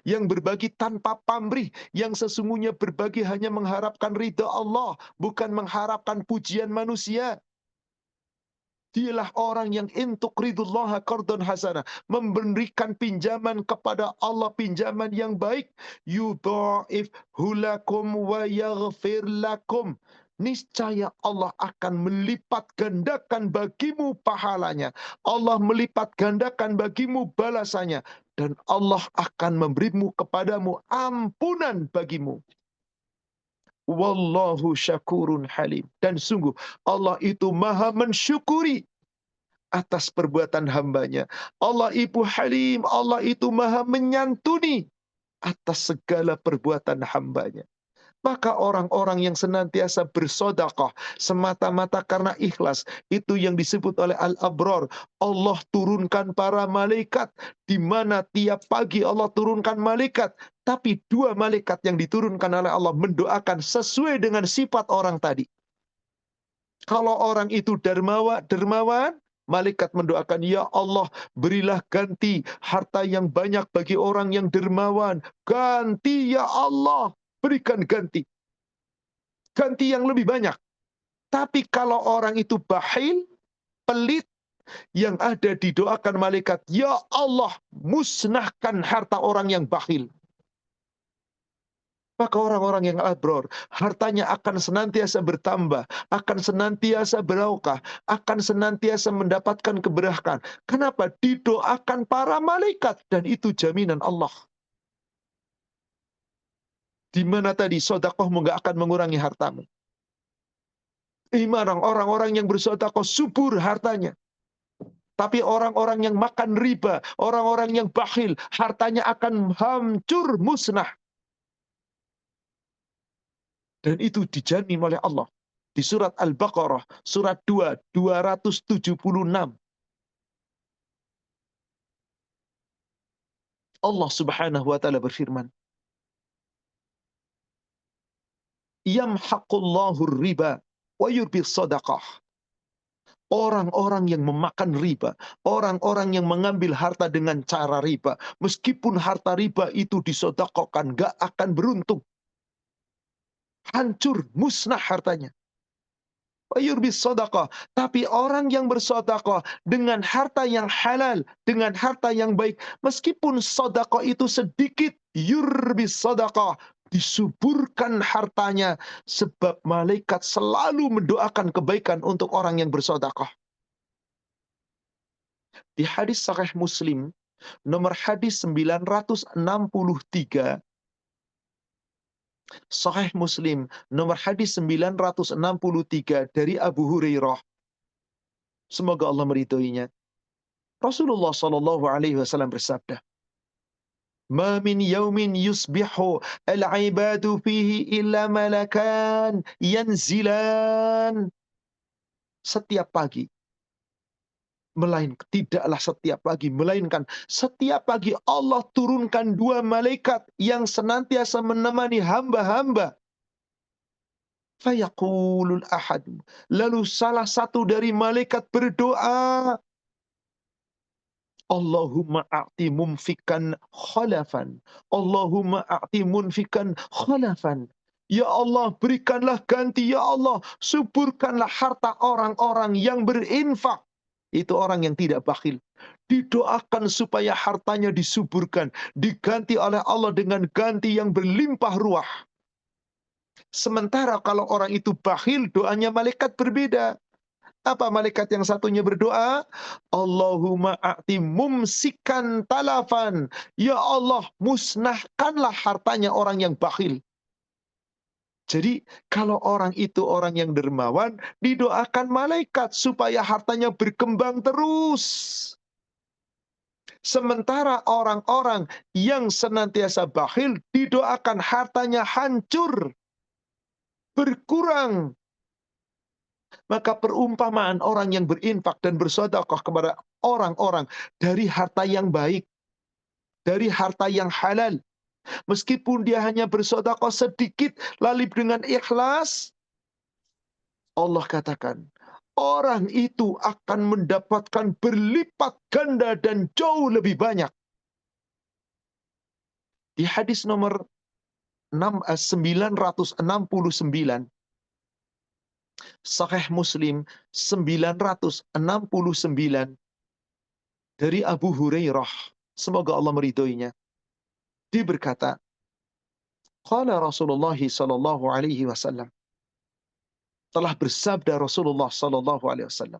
yang berbagi tanpa pamrih, yang sesungguhnya berbagi hanya mengharapkan ridha Allah, bukan mengharapkan pujian manusia. Dialah orang yang intuqridullaha qardhan hasana, memberikan pinjaman kepada Allah, pinjaman yang baik, yudha'if hulakum wa yaghfir lakum. Niscaya Allah akan melipat gandakan bagimu pahalanya. Allah melipat gandakan bagimu balasannya. Dan Allah akan memberimu kepadamu ampunan bagimu. Wallahu syakurun halim. Dan sungguh Allah itu maha mensyukuri atas perbuatan hambanya. Allah itu halim, Allah itu maha menyantuni atas segala perbuatan hambanya. Maka orang-orang yang senantiasa bersedekah semata-mata karena ikhlas, itu yang disebut oleh al-abror. Allah turunkan para malaikat, di mana tiap pagi Allah turunkan malaikat. Tapi 2 malaikat yang diturunkan oleh Allah mendoakan sesuai dengan sifat orang tadi. Kalau orang itu dermawan, malaikat mendoakan, ya Allah, berilah ganti harta yang banyak bagi orang yang dermawan. Ganti ya Allah. Berikan ganti. Ganti yang lebih banyak. Tapi kalau orang itu bakhil, pelit, yang ada didoakan malaikat, ya Allah, musnahkan harta orang yang bakhil. Maka orang-orang yang abror, hartanya akan senantiasa bertambah, akan senantiasa berkah, akan senantiasa mendapatkan keberkahan. Kenapa? Didoakan para malaikat, dan itu jaminan Allah. Di mana tadi sedekahmu nggak akan mengurangi hartamu. Iman orang-orang yang bersedekah subur hartanya. Tapi orang-orang yang makan riba, orang-orang yang bakhil, hartanya akan hancur, musnah. Dan itu dijamin oleh Allah. Di surat Al-Baqarah, surat 2, 276. Allah Subhanahu wa taala berfirman, yamhaqullahu riba wa yurbi sadaqah. Orang-orang yang memakan riba, orang-orang yang mengambil harta dengan cara riba, meskipun harta riba itu disedekahkan, gak akan beruntung. Hancur, musnah hartanya. Wa yurbi sadaqah. Tapi orang yang bersedekah dengan harta yang halal, dengan harta yang baik, meskipun sedekah itu sedikit, yurbi sadaqah, disuburkan hartanya, sebab malaikat selalu mendoakan kebaikan untuk orang yang bersedekah. Di hadis Sahih Muslim nomor hadis 963, Sahih Muslim nomor hadis 963 dari Abu Hurairah, semoga Allah meridhoinya, Rasulullah Shallallahu Alaihi Wasallam bersabda, "Ma min yaumin yusbihu al-ibadu fihi illa malakan yanzilan." Setiap pagi, tidaklah setiap pagi, melainkan setiap pagi Allah turunkan 2 malaikat yang senantiasa menemani hamba-hamba. Fayaqulul ahad, lalu salah satu dari malaikat berdoa, Allahumma a'ti mumfikan khalafan. Allahumma a'ti munfikan khalafan. Ya Allah, berikanlah ganti. Ya Allah, suburkanlah harta orang-orang yang berinfak. Itu orang yang tidak bakhil. Didoakan supaya hartanya disuburkan, diganti oleh Allah dengan ganti yang berlimpah ruah. Sementara kalau orang itu bakhil, doanya malaikat berbeda. Apa malaikat yang satunya berdoa? Allahumma a'ti mumsikan talafan. Ya Allah, musnahkanlah hartanya orang yang bakhil. Jadi kalau orang itu orang yang dermawan, didoakan malaikat supaya hartanya berkembang terus. Sementara orang-orang yang senantiasa bakhil, didoakan hartanya hancur, berkurang. Maka perumpamaan orang yang berinfak dan bersedekah kepada orang-orang dari harta yang baik, dari harta yang halal, meskipun dia hanya bersedekah sedikit, lalu dengan ikhlas, Allah katakan, orang itu akan mendapatkan berlipat ganda dan jauh lebih banyak. Di hadis nomor 969, Sahih Muslim 969, dari Abu Hurairah, semoga Allah meridhoinya. Dia berkata, qala Rasulullah sallallahu alaihi wasallam, telah bersabda Rasulullah sallallahu alaihi wasallam,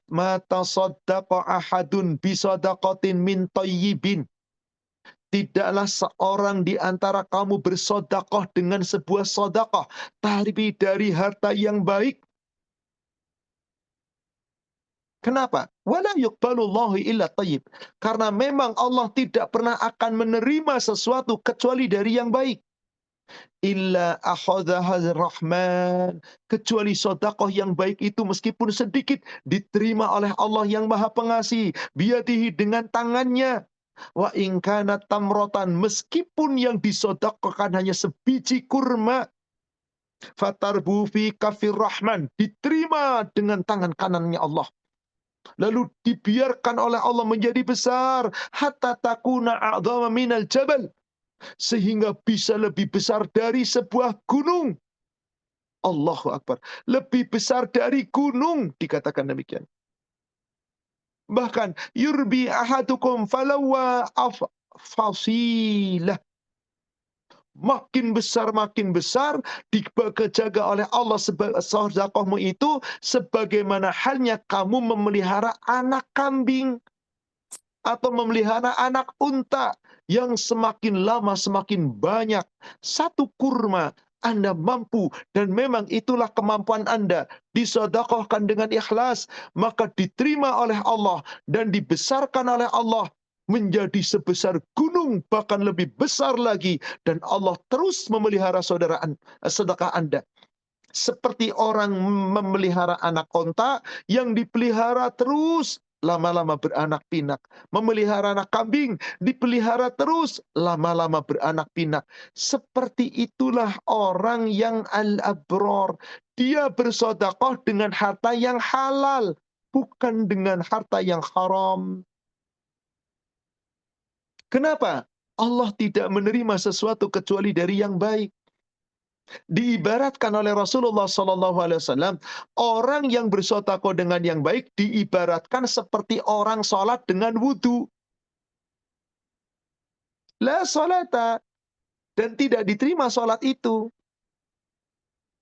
ma tasaddaqa ahadun bi sadaqatin min thayyibin. Tidaklah seorang di antara kamu bersedekah dengan sebuah sedekah tapi dari harta yang baik. Kenapa? Wala yuqbalullahu illa thayyib. Karena memang Allah tidak pernah akan menerima sesuatu kecuali dari yang baik. Illa akhadhaha rahman, kecuali sedekah yang baik itu meskipun sedikit diterima oleh Allah yang Maha Pengasih, biyadihi, dengan tangannya. Wa in kanat tamrotan, meskipun yang disedekahkan hanya sebiji kurma, fatarbu fi kafir rahman, diterima dengan tangan kanannya Allah. Lalu dibiarkan oleh Allah menjadi besar, hatta takuna a'dhama minal jabal, sehingga bisa lebih besar dari sebuah gunung. Allahu Akbar. Lebih besar dari gunung, dikatakan demikian. Bahkan yurbi ahadukum falawa fasilah. Makin besar dijaga oleh Allah sedekahmu itu sebagaimana halnya kamu memelihara anak kambing atau memelihara anak unta yang semakin lama semakin banyak. Satu kurma Anda mampu, dan memang itulah kemampuan Anda, disedekahkan dengan ikhlas, maka diterima oleh Allah dan dibesarkan oleh Allah menjadi sebesar gunung, bahkan lebih besar lagi, dan Allah terus memelihara sedekah Anda. Seperti orang memelihara anak onta yang dipelihara terus, lama-lama beranak pinak. Memelihara anak kambing, dipelihara terus, lama-lama beranak pinak. Seperti itulah orang yang al-abror. Dia bersedekah dengan harta yang halal, bukan dengan harta yang haram. Kenapa? Allah tidak menerima sesuatu kecuali dari yang baik. Diibaratkan oleh Rasulullah SAW, orang yang bersedekah dengan yang baik diibaratkan seperti orang sholat dengan wudu. La sholata, dan tidak diterima sholat itu.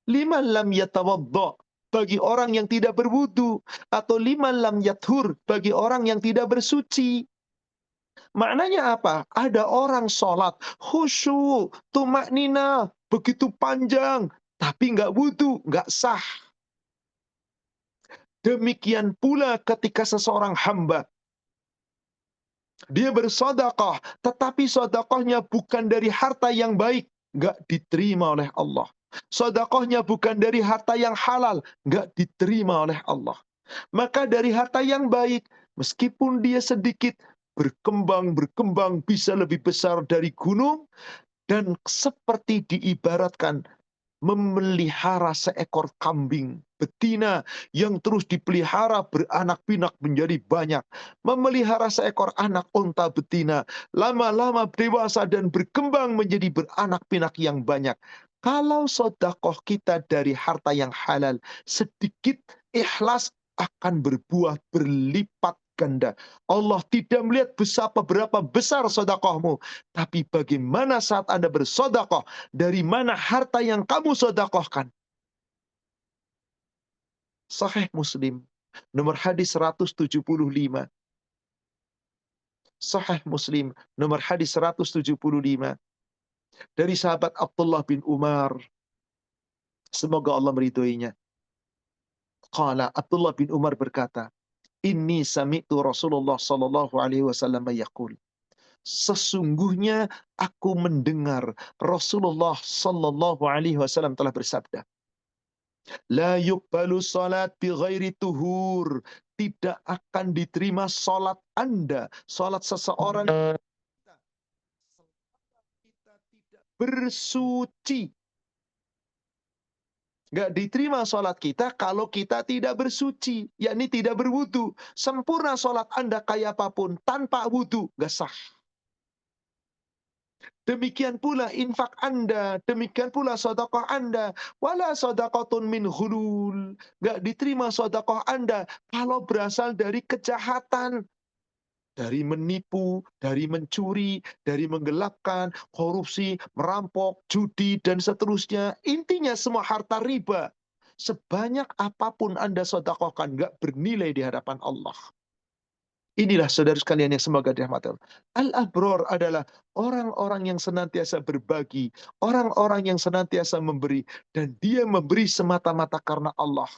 Liman lam yatawadda, bagi orang yang tidak berwudu, atau liman lam yathur, bagi orang yang tidak bersuci. Maknanya apa? Ada orang sholat khusyuk, tumaknina, begitu panjang, tapi nggak wudu, nggak sah. Demikian pula ketika seseorang hamba, dia bersedekah, tetapi sedekahnya bukan dari harta yang baik, nggak diterima oleh Allah. Sedekahnya bukan dari harta yang halal, nggak diterima oleh Allah. Maka dari harta yang baik, meskipun dia sedikit, berkembang, bisa lebih besar dari gunung, dan seperti diibaratkan memelihara seekor kambing betina yang terus dipelihara beranak pinak menjadi banyak. Memelihara seekor anak unta betina, lama-lama dewasa dan berkembang menjadi beranak pinak yang banyak. Kalau sedekah kita dari harta yang halal, sedikit ikhlas akan berbuah berlipat ganda. Allah tidak melihat berapa besar sedekahmu, tapi bagaimana saat Anda bersedekah, dari mana harta yang kamu sedekahkan. Sahih Muslim nomor hadis 175. Sahih Muslim nomor hadis 175. Dari sahabat Abdullah bin Umar, semoga Allah meridhoinya. Qala, Abdullah bin Umar berkata, Inni sami'tu Rasulullah sallallahu alaihi wasallam yaqul. Sesungguhnya aku mendengar Rasulullah sallallahu alaihi wasallam telah bersabda, La yuqbalu salat bi ghairi tuhur. Tidak akan diterima salat Anda, salat seseorang kita tidak bersuci. Nggak diterima sholat kita kalau kita tidak bersuci, yakni tidak berwudu. Sempurna sholat Anda kayak apapun, tanpa wudu, nggak sah. Demikian pula infak Anda, demikian pula sedekah Anda. Wala sedaqatun min ghulul. Nggak diterima sedekah Anda kalau berasal dari kejahatan. Dari menipu, dari mencuri, dari menggelapkan, korupsi, merampok, judi, dan seterusnya. Intinya semua harta riba. Sebanyak apapun Anda sedekahkan, nggak bernilai di hadapan Allah. Inilah saudara sekalian yang semoga dirahmati Allah. Al-Abror adalah orang-orang yang senantiasa berbagi, orang-orang yang senantiasa memberi, dan dia memberi semata-mata karena Allah.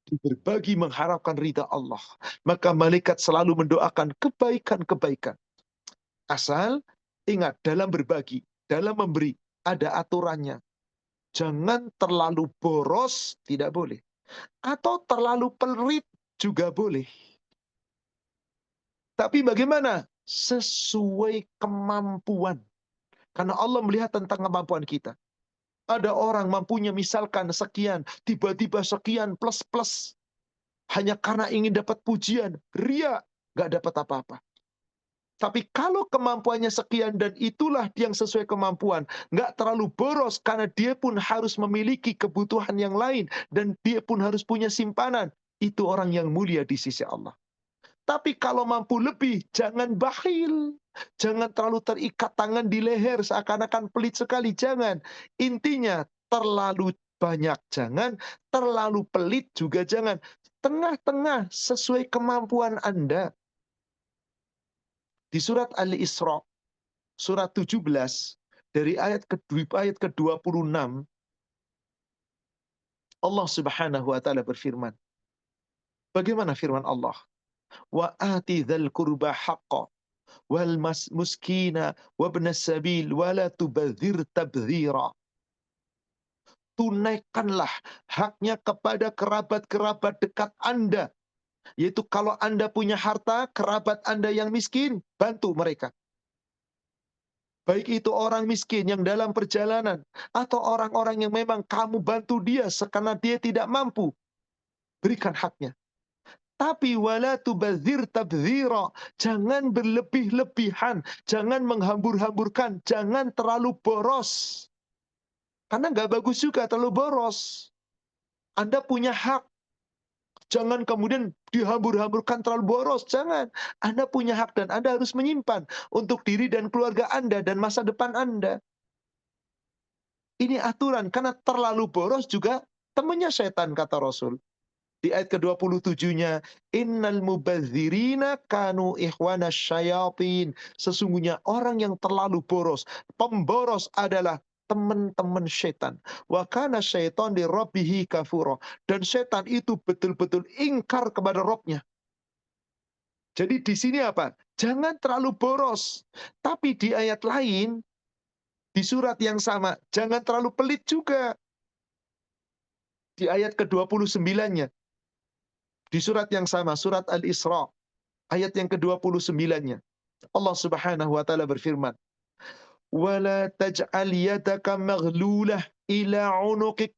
Berbagi mengharapkan ridha Allah. Maka malaikat selalu mendoakan kebaikan-kebaikan. Asal ingat, dalam berbagi, dalam memberi, ada aturannya. Jangan terlalu boros, tidak boleh. Atau terlalu pelit, juga boleh. Tapi bagaimana? Sesuai kemampuan. Karena Allah melihat tentang kemampuan kita. Ada orang mampunya misalkan sekian, tiba-tiba sekian plus-plus. Hanya karena ingin dapat pujian, ria, nggak dapat apa-apa. Tapi kalau kemampuannya sekian dan itulah yang sesuai kemampuan, nggak terlalu boros karena dia pun harus memiliki kebutuhan yang lain dan dia pun harus punya simpanan. Itu orang yang mulia di sisi Allah. Tapi kalau mampu lebih, jangan bakhil. Jangan terlalu terikat tangan di leher seakan-akan pelit sekali. Jangan. Intinya terlalu banyak jangan, terlalu pelit juga jangan. Tengah-tengah sesuai kemampuan Anda. Di surat Al-Isra, surat 17, dari ayat ke-26, Allah Subhanahu wa taala berfirman. Bagaimana firman Allah? Wa ati dzal qurba haqqo wal muskina wabna sabil wala tubadzir tabdzira. Tunaikanlah haknya kepada kerabat-kerabat dekat Anda. Yaitu kalau Anda punya harta, kerabat Anda yang miskin, bantu mereka. Baik itu orang miskin yang dalam perjalanan, atau orang-orang yang memang kamu bantu dia karena dia tidak mampu. Berikan haknya. Tapi wala tubadzir tabdzira, jangan berlebih-lebihan, jangan menghambur-hamburkan, jangan terlalu boros. Karena nggak bagus juga terlalu boros. Anda punya hak. Jangan kemudian dihambur-hamburkan terlalu boros, jangan. Anda punya hak dan Anda harus menyimpan untuk diri dan keluarga Anda dan masa depan Anda. Ini aturan, karena terlalu boros juga temannya setan, kata Rasul. Di ayat ke-27-nya, innal mubadzirina kanu ikhwana syayatin. Sesungguhnya orang yang terlalu boros, pemboros adalah teman-teman setan. Wa kana syaitan li rabbihi kafura. Dan setan itu betul-betul ingkar kepada Rabbnya. Jadi di sini apa? Jangan terlalu boros. Tapi di ayat lain, di surat yang sama, jangan terlalu pelit juga. Di ayat ke-29-nya. Di surat yang sama, surat Al-Isra, ayat yang ke-29-nya. Allah Subhanahu wa taala berfirman, "Wala taj'al yadaka maghlulah ila 'unuqik."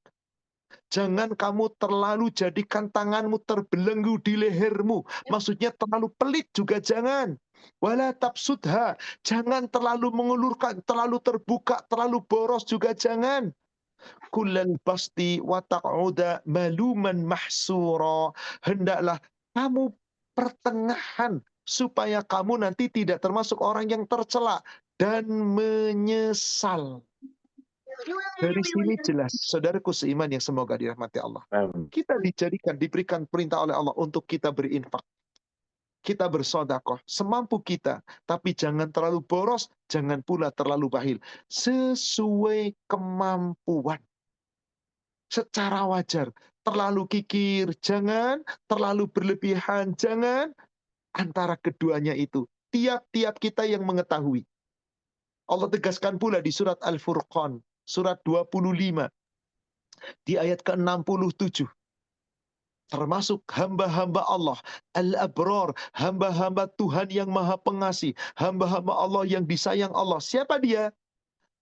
Jangan kamu terlalu jadikan tanganmu terbelenggu di lehermu. Maksudnya terlalu pelit juga jangan. Wala tabsudha. Jangan terlalu mengulurkan, terlalu terbuka, terlalu boros juga jangan. Kullal basti wa taq'uda maluman mahsura. Hendaklah kamu pertengahan supaya kamu nanti tidak termasuk orang yang tercela dan menyesal. Dari sini jelas, saudaraku seiman yang semoga dirahmati Allah. Kita diberikan perintah oleh Allah untuk kita berinfak. kita bersedekah semampu kita, tapi jangan terlalu boros, jangan pula terlalu bakhil. Sesuai kemampuan, secara wajar. Terlalu kikir, jangan. Terlalu berlebihan, jangan. Antara keduanya itu, tiap-tiap kita yang mengetahui. Allah tegaskan pula di surat Al-Furqan, surat 25, di ayat ke-67. Termasuk hamba-hamba Allah, Al-Abrar, hamba-hamba Tuhan yang maha pengasih, hamba-hamba Allah yang disayang Allah. Siapa dia?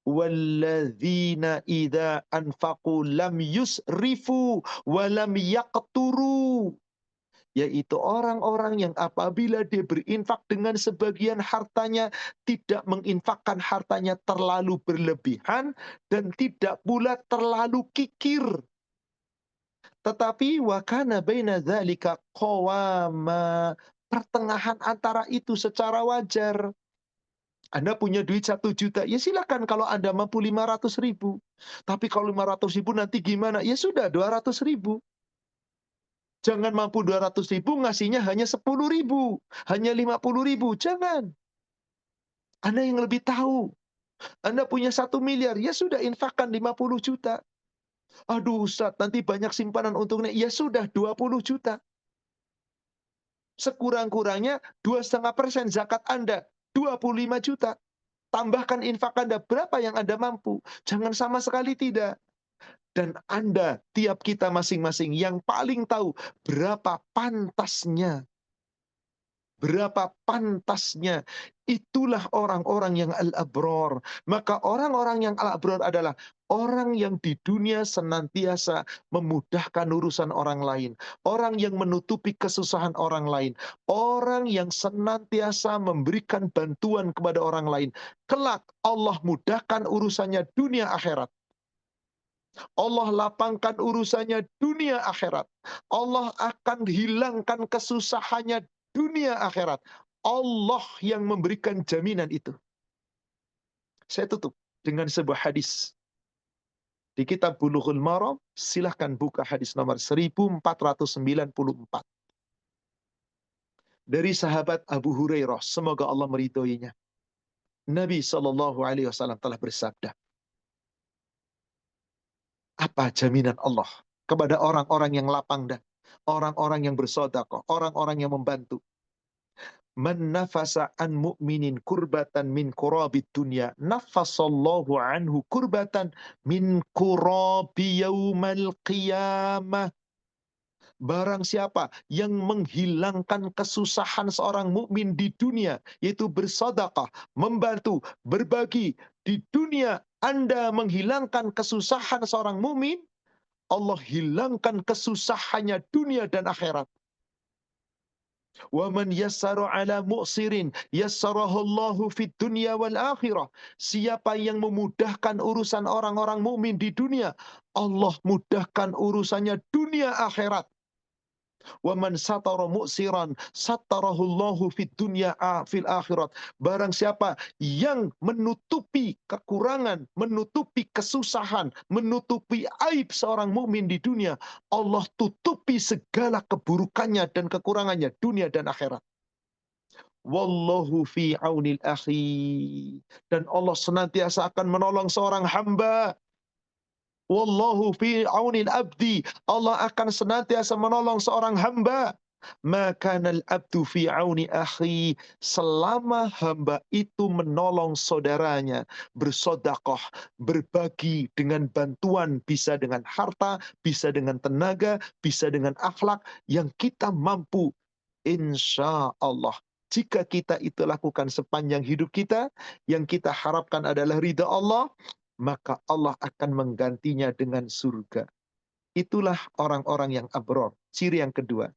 Walladzina idza anfaqu lam yusrifu wa lam yaqturu. Yaitu orang-orang yang apabila dia berinfak dengan sebagian hartanya, tidak menginfakkan hartanya terlalu berlebihan dan tidak pula terlalu kikir. Tetapi wa kana baina dzalika qawama, pertengahan antara itu secara wajar. Anda punya duit 1 juta, ya silakan kalau Anda mampu 500.000. Tapi kalau 500.000 nanti gimana? Ya sudah 200.000. Jangan mampu 200.000 ngasihnya hanya 10.000, hanya 50.000. Jangan. Anda yang lebih tahu. Anda punya 1 miliar, ya sudah infakkan 50 juta. Aduh Ustaz, nanti banyak simpanan untungnya. Ya sudah 20 juta. Sekurang-kurangnya 2,5% zakat Anda, 25 juta. Tambahkan infak Anda, berapa yang Anda mampu. Jangan sama sekali tidak. Dan Anda, tiap kita masing-masing yang paling tahu berapa pantasnya. Berapa pantasnya. Itulah orang-orang yang al-abrar. Maka orang-orang yang al-abrar adalah orang yang di dunia senantiasa memudahkan urusan orang lain. Orang yang menutupi kesusahan orang lain. Orang yang senantiasa memberikan bantuan kepada orang lain. Kelak Allah mudahkan urusannya dunia akhirat. Allah lapangkan urusannya dunia akhirat. Allah akan hilangkan kesusahannya dunia akhirat. Allah yang memberikan jaminan itu. Saya tutup dengan sebuah hadis. Di kitab Bulughul Maram, silahkan buka hadis nomor 1494. Dari sahabat Abu Hurairah, semoga Allah meridhoinya. Nabi SAW telah bersabda, apa jaminan Allah kepada orang-orang yang lapang dan orang-orang yang bersedekah, orang-orang yang membantu? Man nafasa an mu'minin kurbatan min kurabid dunya, nafasallahu anhu kurbatan min kurabi yaumal qiyamah. Barang siapa yang menghilangkan kesusahan seorang mukmin di dunia, yaitu bersedekah, membantu, berbagi di dunia, Anda menghilangkan kesusahan seorang mukmin, Allah hilangkan kesusahannya dunia dan akhirat. Wa man yassara ala mu'sirin yassarahu Allahu fid dunya wal akhirah. Siapa yang memudahkan urusan orang-orang mukmin di dunia, Allah mudahkan urusannya dunia akhirat. Wa man satara mu'siran sattarahu Allahu fid dunya fil akhirat. Barang siapa yang menutupi kekurangan, menutupi kesusahan, menutupi aib seorang mukmin di dunia, Allah tutupi segala keburukannya dan kekurangannya dunia dan akhirat. Wallahu fi aunil akhi. Dan Allah senantiasa akan menolong seorang hamba. Wallahu fi aunil abdi. Allah akan senantiasa menolong seorang hamba. Makanal abdu fi auni akhi. Selama hamba itu menolong saudaranya, bersedekah, berbagi dengan bantuan, bisa dengan harta, bisa dengan tenaga, bisa dengan akhlak yang kita mampu. Insya Allah, jika kita itu lakukan sepanjang hidup kita, yang kita harapkan adalah ridha Allah, maka Allah akan menggantinya dengan surga. Itulah orang-orang yang abrar. Ciri yang kedua,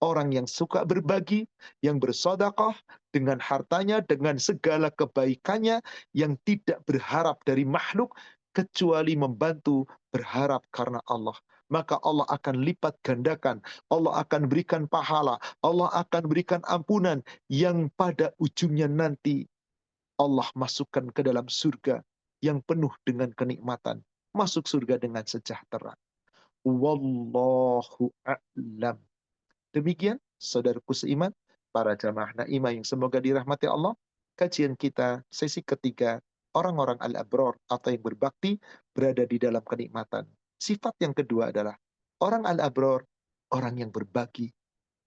orang yang suka berbagi, yang bersedekah dengan hartanya, dengan segala kebaikannya, yang tidak berharap dari makhluk, kecuali membantu berharap karena Allah. Maka Allah akan lipat gandakan, Allah akan berikan pahala, Allah akan berikan ampunan, yang pada ujungnya nanti Allah masukkan ke dalam surga yang penuh dengan kenikmatan. Masuk surga dengan sejahtera. Wallahu a'lam. Demikian, saudaraku seiman, para jamaah Naimah yang semoga dirahmati Allah, kajian kita sesi ketiga, orang-orang al-abror atau yang berbakti berada di dalam kenikmatan. Sifat yang kedua adalah orang al-abror, orang yang berbagi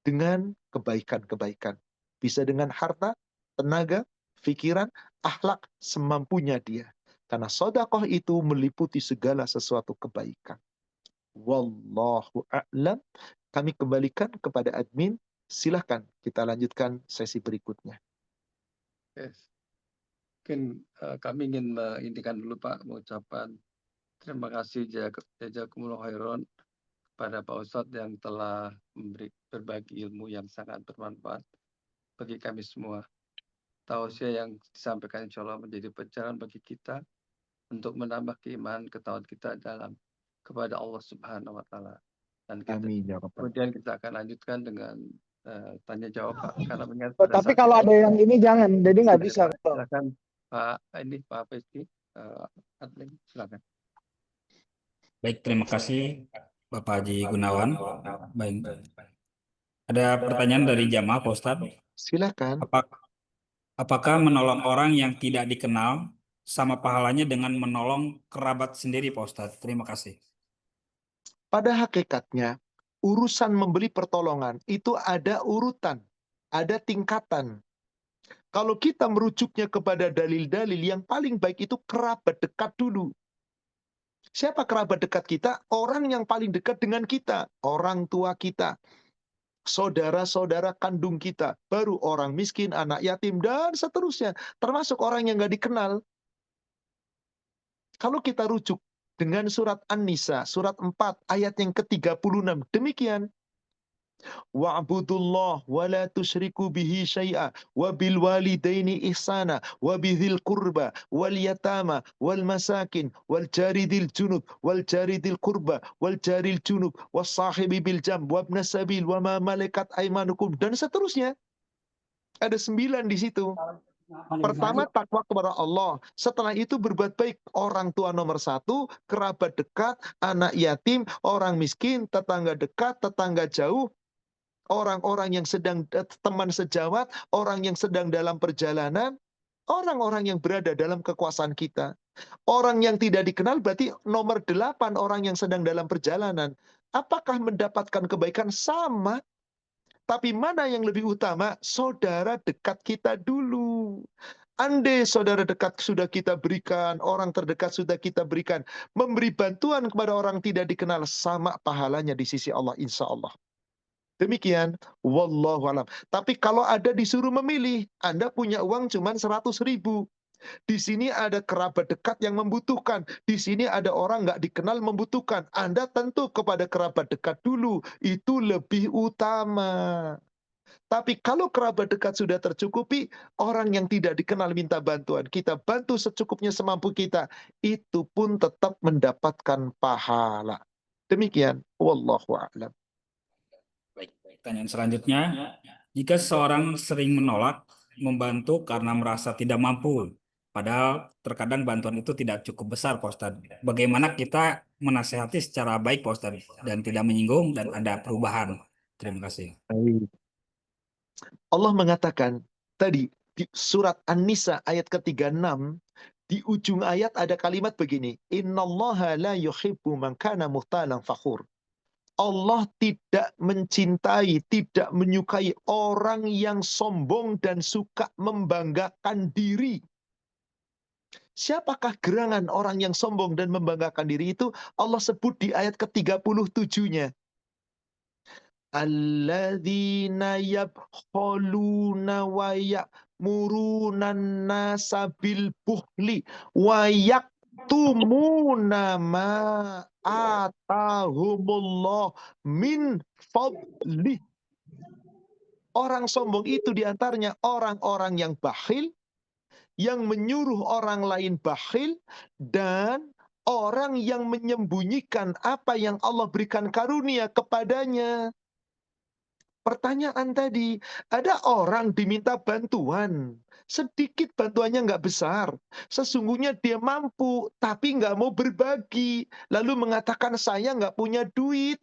dengan kebaikan-kebaikan. Bisa dengan harta, tenaga, pikiran, akhlak, semampunya dia. Karena sedekah itu meliputi segala sesuatu kebaikan. Wallahu a'lam. Kami kembalikan kepada admin. Silahkan kita lanjutkan sesi berikutnya. Yes. Mungkin kami ingin mengintikan dulu Pak, mengucapkan terima kasih jazakumullah khairan kepada Pak Ustadz yang telah berbagi ilmu yang sangat bermanfaat bagi kami semua. Tausiah yang disampaikan insya Allah menjadi pencerahan bagi kita untuk menambah keimanan ketakwaan kita dalam kepada Allah Subhanahu wa Ta'ala. Dan kemudian kita akan lanjutkan dengan tanya jawab Pak. Karena mengingat Tapi kalau ada yang ini jangan, jadi nggak bisa. Silakan Pak Festi, admin, silakan. Baik, terima kasih Bapak Haji Gunawan. Baik. Ada pertanyaan dari jamaah Pak Ustadz. Silakan. Apakah menolong orang yang tidak dikenal sama pahalanya dengan menolong kerabat sendiri Pak Ustadz? Terima kasih. Pada hakikatnya, urusan memberi pertolongan itu ada urutan, ada tingkatan. Kalau kita merujuknya kepada dalil-dalil, yang paling baik itu kerabat dekat dulu. Siapa kerabat dekat kita? Orang yang paling dekat dengan kita, orang tua kita, saudara-saudara kandung kita, baru orang miskin, anak yatim, dan seterusnya. Termasuk orang yang nggak dikenal. Kalau kita rujuk dengan surat An-Nisa, surat 4, ayat yang ke-36. Demikian. Wa'budullah wa la tusyriku bihi syai'a wa bil walidaini ihsana wa bidhil qurba wal yatama wal masakin wal jaridil junub wal jaridil qurba wal jaril junub was sahibi bil jam wa ibn sabil wa ma malakat aymanukum, dan seterusnya. Ada 9 di situ. Pertama, takwa kepada Allah. Setelah itu berbuat baik. Orang tua nomor 1, kerabat dekat, anak yatim, orang miskin, tetangga dekat, tetangga jauh, orang-orang yang sedang teman sejawat, orang yang sedang dalam perjalanan, orang-orang yang berada dalam kekuasaan kita. Orang yang tidak dikenal berarti nomor 8, orang yang sedang dalam perjalanan. Apakah mendapatkan kebaikan? Sama. Tapi mana yang lebih utama? Saudara dekat kita dulu. Andai saudara dekat sudah kita berikan, orang terdekat sudah kita berikan, memberi bantuan kepada orang tidak dikenal, sama pahalanya di sisi Allah, insya Allah. Demikian, wallahu alam. Tapi kalau ada disuruh memilih, Anda punya uang cuma 100.000. Di sini ada kerabat dekat yang membutuhkan. Di sini ada orang nggak dikenal membutuhkan. Anda tentu kepada kerabat dekat dulu. Itu lebih utama. Tapi kalau kerabat dekat sudah tercukupi, orang yang tidak dikenal minta bantuan, kita bantu secukupnya semampu kita. Itu pun tetap mendapatkan pahala. Demikian. Wallahu a'lam. Baik, pertanyaan selanjutnya. Jika seorang sering menolak membantu karena merasa tidak mampu, padahal terkadang bantuan itu tidak cukup besar, Pak Ustadz. Bagaimana kita menasehati secara baik, Pak Ustadz, dan tidak menyinggung dan ada perubahan? Terima kasih. Allah mengatakan tadi di surat An-Nisa ayat ke-36, di ujung ayat ada kalimat begini, Innallaha la yuhibbu man kana muhtalan fakhur. Allah tidak mencintai, tidak menyukai orang yang sombong dan suka membanggakan diri. Siapakah gerangan orang yang sombong dan membanggakan diri itu? Allah sebut di ayat ke-37-nya. Alladzina yabkhuluna wa ya'murunan nasa bil bukhli wa yaktumuna ma atahumullah min fadli. Orang sombong itu diantaranya orang-orang yang bakhil, yang menyuruh orang lain bakhil, dan orang yang menyembunyikan apa yang Allah berikan karunia kepadanya. Pertanyaan tadi, ada orang diminta bantuan, sedikit bantuannya nggak besar. Sesungguhnya dia mampu, tapi nggak mau berbagi. Lalu mengatakan saya nggak punya duit.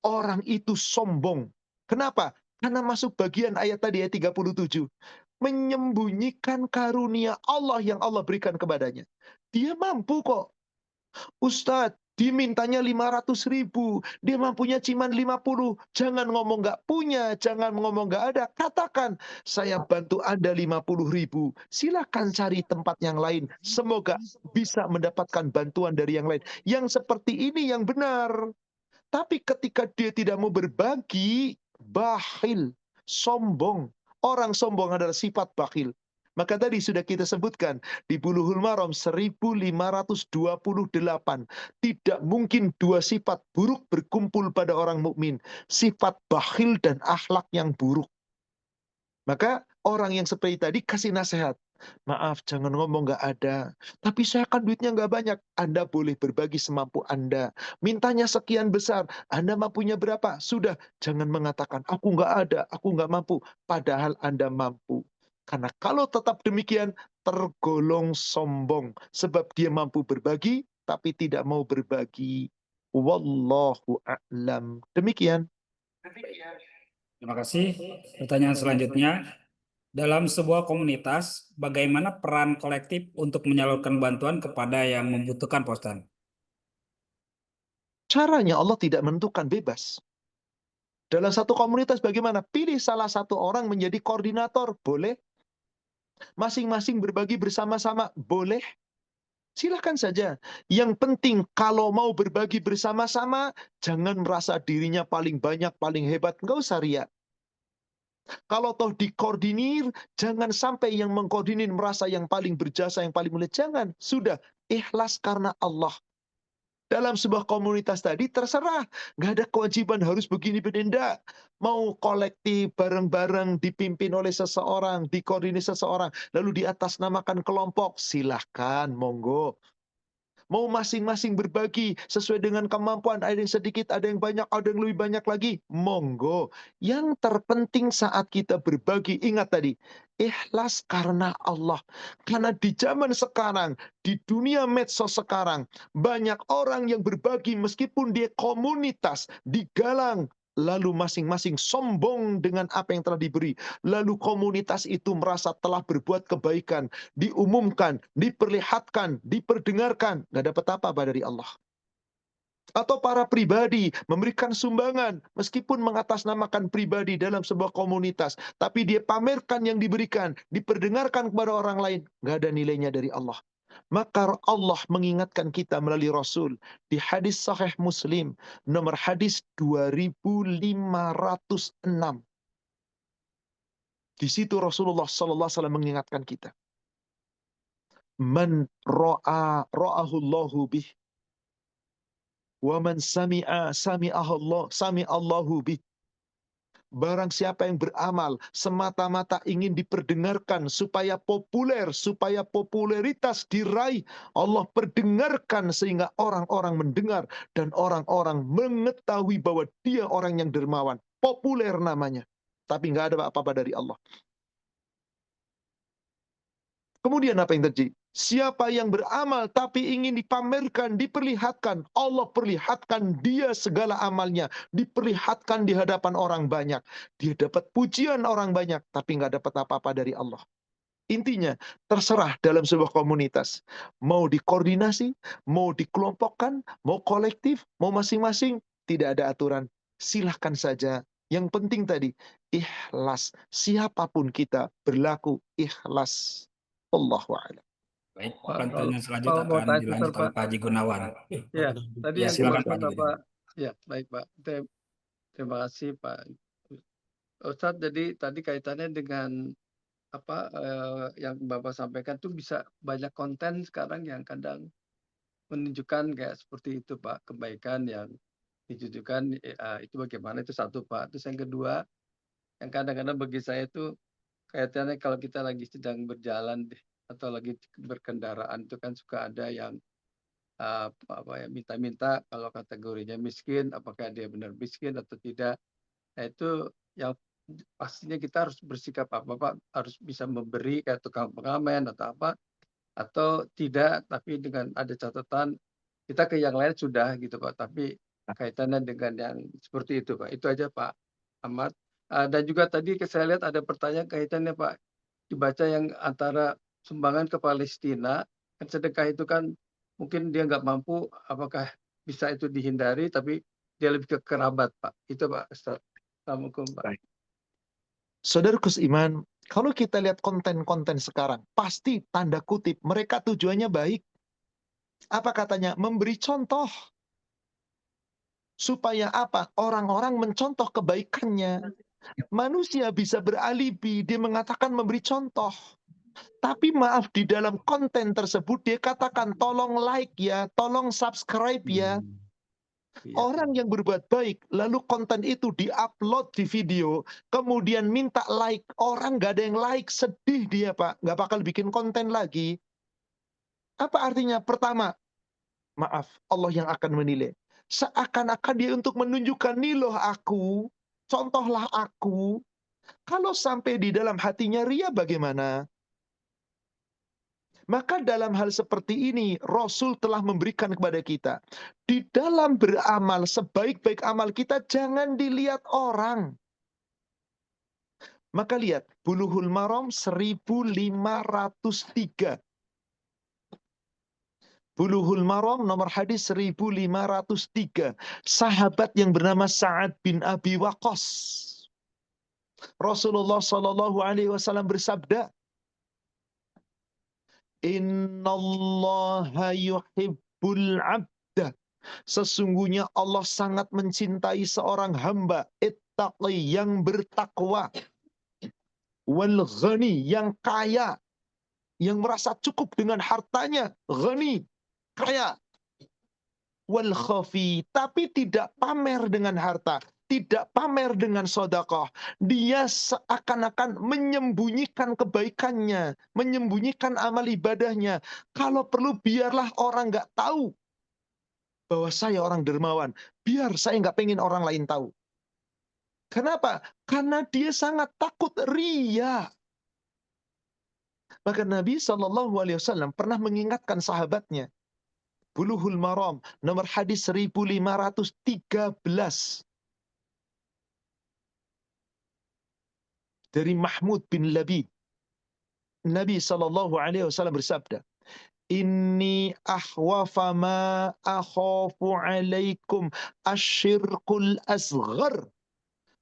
Orang itu sombong. Kenapa? Karena masuk bagian ayat tadi ayat 37. Menyembunyikan karunia Allah yang Allah berikan kepadanya. Dia mampu kok. Ustadz, dimintanya 500.000. Dia mampunya cuma 50. Jangan ngomong nggak punya. Jangan ngomong nggak ada. Katakan, saya bantu Anda 50.000. Silakan cari tempat yang lain. Semoga bisa mendapatkan bantuan dari yang lain. Yang seperti ini yang benar. Tapi ketika dia tidak mau berbagi, bakhil, sombong. Orang sombong adalah sifat bakhil. Maka tadi sudah kita sebutkan di Bulughul Maram 1528. Tidak mungkin dua sifat buruk berkumpul pada orang mukmin. Sifat bakhil dan akhlak yang buruk. Maka orang yang seperti tadi kasih nasihat. Maaf, jangan ngomong nggak ada. Tapi saya kan duitnya nggak banyak. Anda boleh berbagi semampu Anda. Mintanya sekian besar. Anda mampunya berapa? Sudah, jangan mengatakan, aku nggak ada, aku nggak mampu. Padahal Anda mampu. Karena kalau tetap demikian, tergolong sombong. Sebab dia mampu berbagi, tapi tidak mau berbagi. Wallahu a'lam. Demikian. Terima kasih. Pertanyaan selanjutnya. Dalam sebuah komunitas, bagaimana peran kolektif untuk menyalurkan bantuan kepada yang membutuhkan, Pak Ustadz? Caranya Allah tidak menentukan, bebas. Dalam satu komunitas bagaimana? Pilih salah satu orang menjadi koordinator, boleh. Masing-masing berbagi bersama-sama, boleh. Silahkan saja. Yang penting kalau mau berbagi bersama-sama, jangan merasa dirinya paling banyak, paling hebat. Nggak usah riak. Kalau toh dikoordinir, jangan sampai yang mengkoordinir merasa yang paling berjasa, yang paling mulia. Jangan. Sudah. Ikhlas karena Allah. Dalam sebuah komunitas tadi terserah. Nggak ada kewajiban harus begini, enggak. Mau kolektif bareng-bareng dipimpin oleh seseorang, dikoordinir seseorang, lalu diatasnamakan kelompok, silahkan, monggo. Mau masing-masing berbagi sesuai dengan kemampuan, ada yang sedikit, ada yang banyak, ada yang lebih banyak lagi, monggo. Yang terpenting saat kita berbagi, ingat tadi, ikhlas karena Allah. Karena di zaman sekarang, di dunia medsos sekarang, banyak orang yang berbagi meskipun dia komunitas, digalang, lalu masing-masing sombong dengan apa yang telah diberi. Lalu komunitas itu merasa telah berbuat kebaikan, diumumkan, diperlihatkan, diperdengarkan, nggak dapat apa-apa dari Allah. Atau para pribadi memberikan sumbangan, meskipun mengatasnamakan pribadi dalam sebuah komunitas, tapi dia pamerkan yang diberikan, diperdengarkan kepada orang lain, nggak ada nilainya dari Allah. Maka Allah mengingatkan kita melalui Rasul di hadis Sahih Muslim nomor hadis 2506. Di situ Rasulullah SAW mengingatkan kita. Man ra'ahullahu bih. Wa man sami'allahu bih. Barang siapa yang beramal semata-mata ingin diperdengarkan supaya populer, supaya popularitas diraih, Allah perdengarkan sehingga orang-orang mendengar dan orang-orang mengetahui bahwa dia orang yang dermawan. Populer namanya. Tapi nggak ada apa-apa dari Allah. Kemudian apa yang terjadi? Siapa yang beramal tapi ingin dipamerkan, diperlihatkan, Allah perlihatkan dia segala amalnya, diperlihatkan di hadapan orang banyak. Dia dapat pujian orang banyak, tapi nggak dapat apa-apa dari Allah. Intinya, terserah dalam sebuah komunitas. Mau dikoordinasi, mau dikelompokkan, mau kolektif, mau masing-masing, tidak ada aturan. Silahkan saja. Yang penting tadi, ikhlas. Siapapun kita berlaku ikhlas. Allahu a'lam. Baik, Pak, pertanyaan kalau selanjutnya mau akan tanya dilanjut Pak. oleh Pak Haji Gunawan. Ya, tadi Ya, yang silakan Pak dimaksud Haji apa? Gunawan. Ya, baik Pak. Terima kasih Pak Ustadz. Jadi tadi kaitannya dengan apa yang Bapak sampaikan tuh bisa banyak konten sekarang yang kadang menunjukkan kayak seperti itu Pak, kebaikan yang ditujukan itu bagaimana, itu satu Pak. Terus yang kedua, yang kadang-kadang bagi saya itu kaitannya kalau kita lagi sedang berjalan atau lagi berkendaraan itu kan suka ada yang apa ya, minta-minta kalau kategorinya miskin, apakah dia benar miskin atau tidak. Nah itu yang pastinya kita harus bersikap apa Pak, harus bisa memberi kayak tukang pengamen atau apa, atau tidak, tapi dengan ada catatan kita ke yang lain sudah gitu Pak, tapi kaitannya dengan yang seperti itu Pak. Itu aja Pak Ahmad. Dan juga tadi saya lihat ada pertanyaan kaitannya Pak, dibaca yang antara sumbangan ke Palestina, kan sedekah itu kan mungkin dia nggak mampu, apakah bisa itu dihindari, tapi dia lebih ke kerabat Pak. Itu Pak Ustaz. Assalamualaikum Pak. Baik. Saudaraku seiman, kalau kita lihat konten-konten sekarang, pasti tanda kutip mereka tujuannya baik. Apa katanya? Memberi contoh. Supaya apa? Orang-orang mencontoh kebaikannya. Manusia bisa beralibi, dia mengatakan memberi contoh. Tapi maaf, di dalam konten tersebut dia katakan tolong like ya, tolong subscribe ya. Orang yang berbuat baik, lalu konten itu diupload di video, kemudian minta like, orang nggak ada yang like, sedih dia Pak, nggak bakal bikin konten lagi. Apa artinya? Pertama, maaf, Allah yang akan menilai. Seakan-akan dia untuk menunjukkan, nih loh aku, contohlah aku. Kalau sampai di dalam hatinya ria bagaimana? Maka dalam hal seperti ini, Rasul telah memberikan kepada kita. Di dalam beramal, sebaik-baik amal kita, jangan dilihat orang. Maka lihat, Bulughul Maram 1503. Bulughul Maram nomor hadis 1503. Sahabat yang bernama Sa'ad bin Abi Waqqas. Rasulullah SAW bersabda, Innallaha yuhibbul abda. Sesungguhnya Allah sangat mencintai seorang hamba ittaqi yang bertakwa, wal ghani yang kaya, yang merasa cukup dengan hartanya, ghani, kaya, wal khafi, tapi tidak pamer dengan harta, tidak pamer dengan sedekah. Dia seakan-akan menyembunyikan kebaikannya, menyembunyikan amal ibadahnya. Kalau perlu biarlah orang nggak tahu bahwa saya orang dermawan. Biar saya nggak pengen orang lain tahu. Kenapa? Karena dia sangat takut ria. Maka Nabi SAW pernah mengingatkan sahabatnya. Bulughul Maram nomor hadis 1513. Dari Mahmud bin Labid. Nabi SAW bersabda, Inni ahwafa ma akhafu alaikum asyirkul asghar.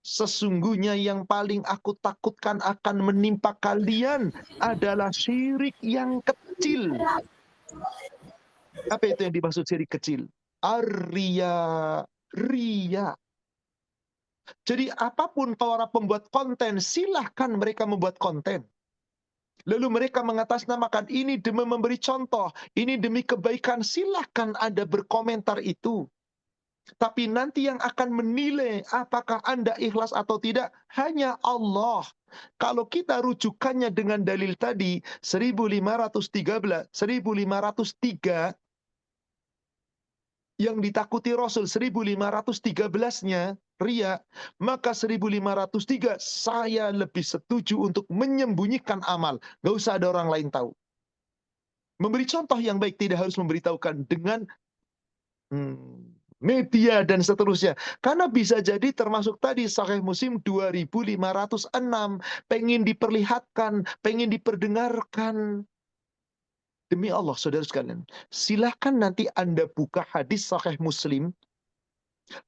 Sesungguhnya yang paling aku takutkan akan menimpa kalian adalah syirik yang kecil. Apa itu yang dimaksud syirik kecil? Ar-riya. Riya. Jadi apapun para pembuat konten, silahkan mereka membuat konten. Lalu mereka mengatasnamakan ini demi memberi contoh, ini demi kebaikan, silahkan Anda berkomentar itu. Tapi nanti yang akan menilai apakah Anda ikhlas atau tidak, hanya Allah. Kalau kita rujukannya dengan dalil tadi, 1503, yang ditakuti Rasul 1513-nya, ria, maka 1503 saya lebih setuju untuk menyembunyikan amal. Gak usah ada orang lain tahu. Memberi contoh yang baik tidak harus memberitahukan dengan media dan seterusnya. Karena bisa jadi termasuk tadi Sahih Muslim 2506, pengen diperlihatkan, pengen diperdengarkan. Demi Allah, saudara sekalian, silahkan nanti Anda buka hadis Sahih Muslim,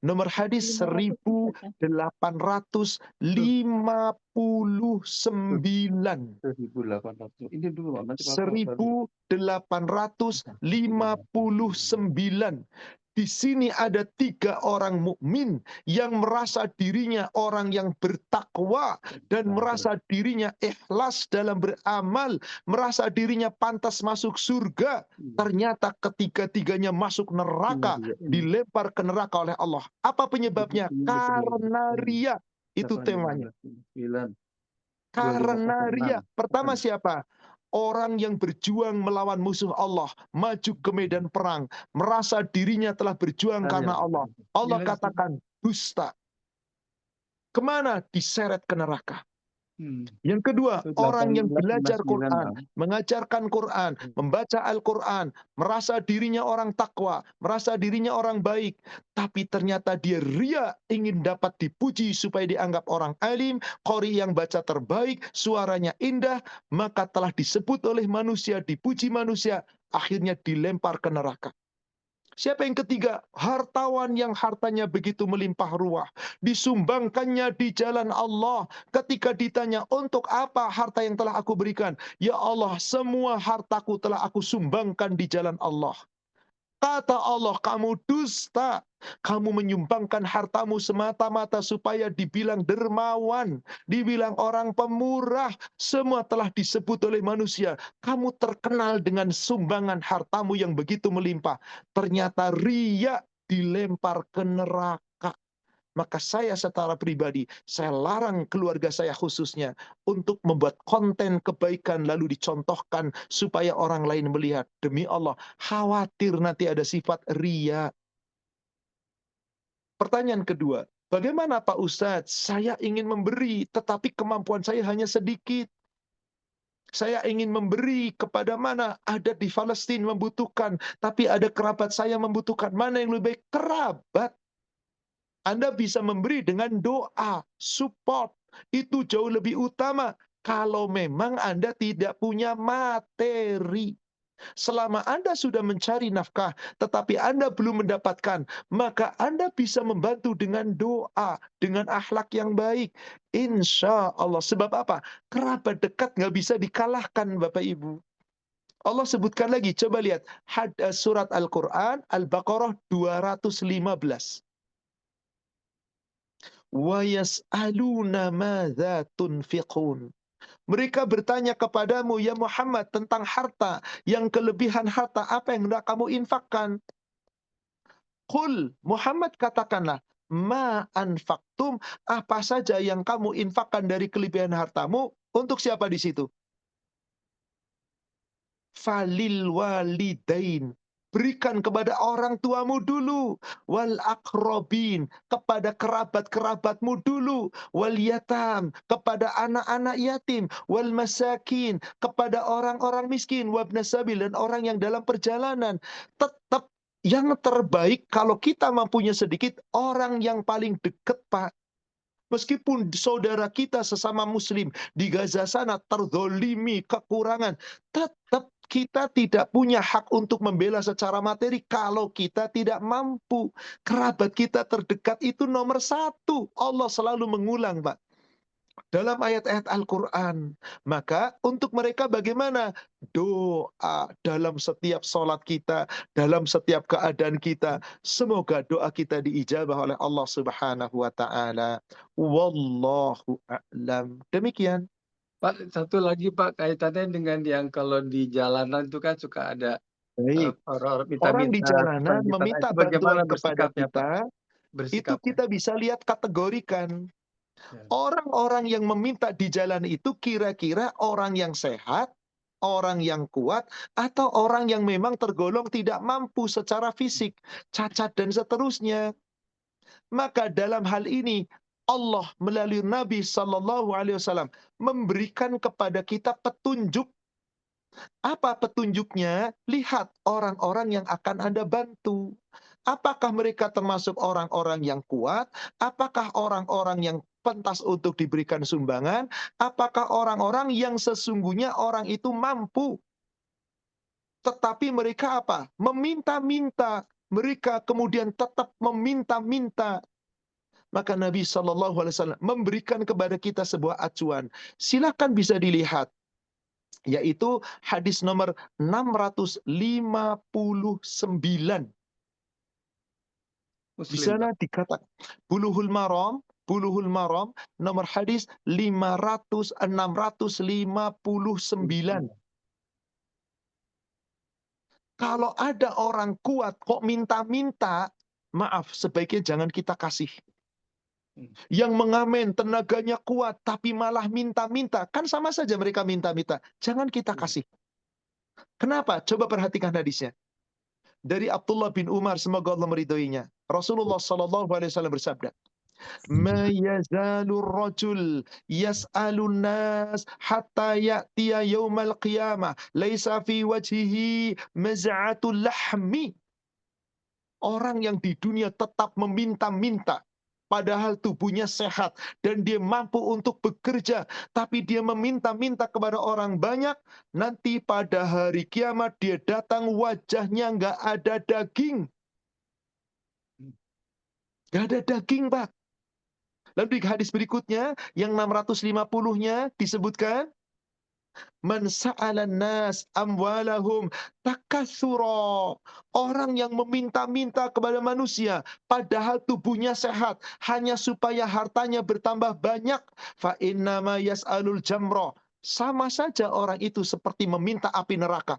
nomor hadis 1859. 1800. Ini dulu, nanti 1859. Di sini ada 3 orang mukmin yang merasa dirinya orang yang bertakwa dan merasa dirinya ikhlas dalam beramal, merasa dirinya pantas masuk surga. Ternyata ketiga-tiganya masuk neraka, dilempar ke neraka oleh Allah. Apa penyebabnya? Karena ria. Itu temanya. Karena ria. Pertama siapa? Orang yang berjuang melawan musuh Allah, maju ke medan perang, merasa dirinya telah berjuang karena Allah. Allah katakan dusta. Kemana? Diseret ke neraka. Yang kedua, Itu orang yang 18, belajar 59, Quran, Am. mengajarkan Quran, membaca Al-Quran, merasa dirinya orang takwa, merasa dirinya orang baik, tapi ternyata dia ria ingin dapat dipuji supaya dianggap orang alim, qori yang baca terbaik, suaranya indah, maka telah disebut oleh manusia, dipuji manusia, akhirnya dilempar ke neraka. Siapa yang ketiga? Hartawan yang hartanya begitu melimpah ruah. Disumbangkannya di jalan Allah. Ketika ditanya, untuk apa harta yang telah aku berikan? Ya Allah, semua hartaku telah aku sumbangkan di jalan Allah. Kata Allah, kamu dusta. Kamu menyumbangkan hartamu semata-mata supaya dibilang dermawan, dibilang orang pemurah. Semua telah disebut oleh manusia. Kamu terkenal dengan sumbangan hartamu yang begitu melimpah. Ternyata riya dilempar ke neraka. Maka saya secara pribadi, saya larang keluarga saya khususnya untuk membuat konten kebaikan lalu dicontohkan supaya orang lain melihat. Demi Allah, khawatir nanti ada sifat riya. Pertanyaan kedua, bagaimana Pak Ustadz? Saya ingin memberi, tetapi kemampuan saya hanya sedikit. Saya ingin memberi kepada mana? Ada di Palestina membutuhkan, tapi ada kerabat saya membutuhkan. Mana yang lebih baik? Kerabat. Anda bisa memberi dengan doa, support. Itu jauh lebih utama. Kalau memang Anda tidak punya materi. Selama Anda sudah mencari nafkah, tetapi Anda belum mendapatkan, maka Anda bisa membantu dengan doa, dengan akhlak yang baik. Insya Allah. Sebab apa? Kerabat dekat nggak bisa dikalahkan, Bapak Ibu. Allah sebutkan lagi, coba lihat. Surat Al-Quran, Al-Baqarah 215. Wa yas'aluna madza tunfiqun. Mereka bertanya kepadamu, ya Muhammad, tentang harta. Yang kelebihan harta, apa yang hendak kamu infakkan? Qul, Muhammad katakanlah, ma anfaqtum, apa saja yang kamu infakkan dari kelebihan hartamu, untuk siapa di situ? Falil walidain. Berikan kepada orang tuamu dulu. Wal akrobin, kepada kerabat-kerabatmu dulu. Wal yatam, kepada anak-anak yatim. Wal masakin, kepada orang-orang miskin. Wabna sabil, dan orang yang dalam perjalanan. Tetap yang terbaik kalau kita mampunya sedikit, orang yang paling dekat, Pak. Meskipun saudara kita sesama muslim di Gaza sana terzolimi, kekurangan, tetap kita tidak punya hak untuk membela secara materi kalau kita tidak mampu. Kerabat kita terdekat itu nomor satu. Allah selalu mengulang, Pak, dalam ayat-ayat Al-Quran. Maka untuk mereka bagaimana? Doa dalam setiap sholat kita, dalam setiap keadaan kita. Semoga doa kita diijabah oleh Allah Subhanahu wa Ta'ala. Wallahu a'lam. Demikian. Pak, satu lagi Pak, kaitannya dengan yang kalau di jalanan itu kan suka ada Baik. orang Orang di jalanan kesakitan. meminta Itu bantuan bagaimana kepada bersikapnya, Pak? kita, itu Bersikapnya. kita bisa lihat kategorikan. Ya. Orang-orang yang meminta di jalan itu kira-kira orang yang sehat, orang yang kuat, atau orang yang memang tergolong tidak mampu secara fisik, cacat dan seterusnya. Maka dalam hal ini Allah melalui Nabi SAW memberikan kepada kita petunjuk. Apa petunjuknya? Lihat orang-orang yang akan Anda bantu. Apakah mereka termasuk orang-orang yang kuat? Apakah orang-orang yang pantas untuk diberikan sumbangan? Apakah orang-orang yang sesungguhnya orang itu mampu? Tetapi mereka apa? Meminta-minta. Mereka kemudian tetap meminta-minta. Maka Nabi SAW memberikan kepada kita sebuah acuan. Silakan bisa dilihat. Yaitu hadis nomor 659. Di sana dikatakan Bulughul Maram nomor hadis 659. Kalau ada orang kuat kok minta-minta, maaf, sebaiknya jangan kita kasih. Yang mengamen tenaganya kuat tapi malah minta-minta, kan sama saja mereka minta-minta. Jangan kita kasih. Kenapa? Coba perhatikan hadisnya. Dari Abdullah bin Umar, semoga Allah meridhoinya. Rasulullah SAW bersabda, Ma yazalur rajul yas'alun nas hatta ya'tiya yaumal qiyamah laisa fi wajhihi maz'atul lahmi. Orang yang di dunia tetap meminta-minta, padahal tubuhnya sehat dan dia mampu untuk bekerja, tapi dia meminta-minta kepada orang banyak, nanti pada hari kiamat dia datang wajahnya nggak ada daging. Nggak ada daging, Pak. Lalu di hadis berikutnya, yang 650-nya disebutkan, Man sa'alan nas amwalahum takatsura. Orang yang meminta-minta kepada manusia padahal tubuhnya sehat hanya supaya hartanya bertambah banyak, fa innama yas'alul jamra. Sama saja orang itu seperti meminta api neraka.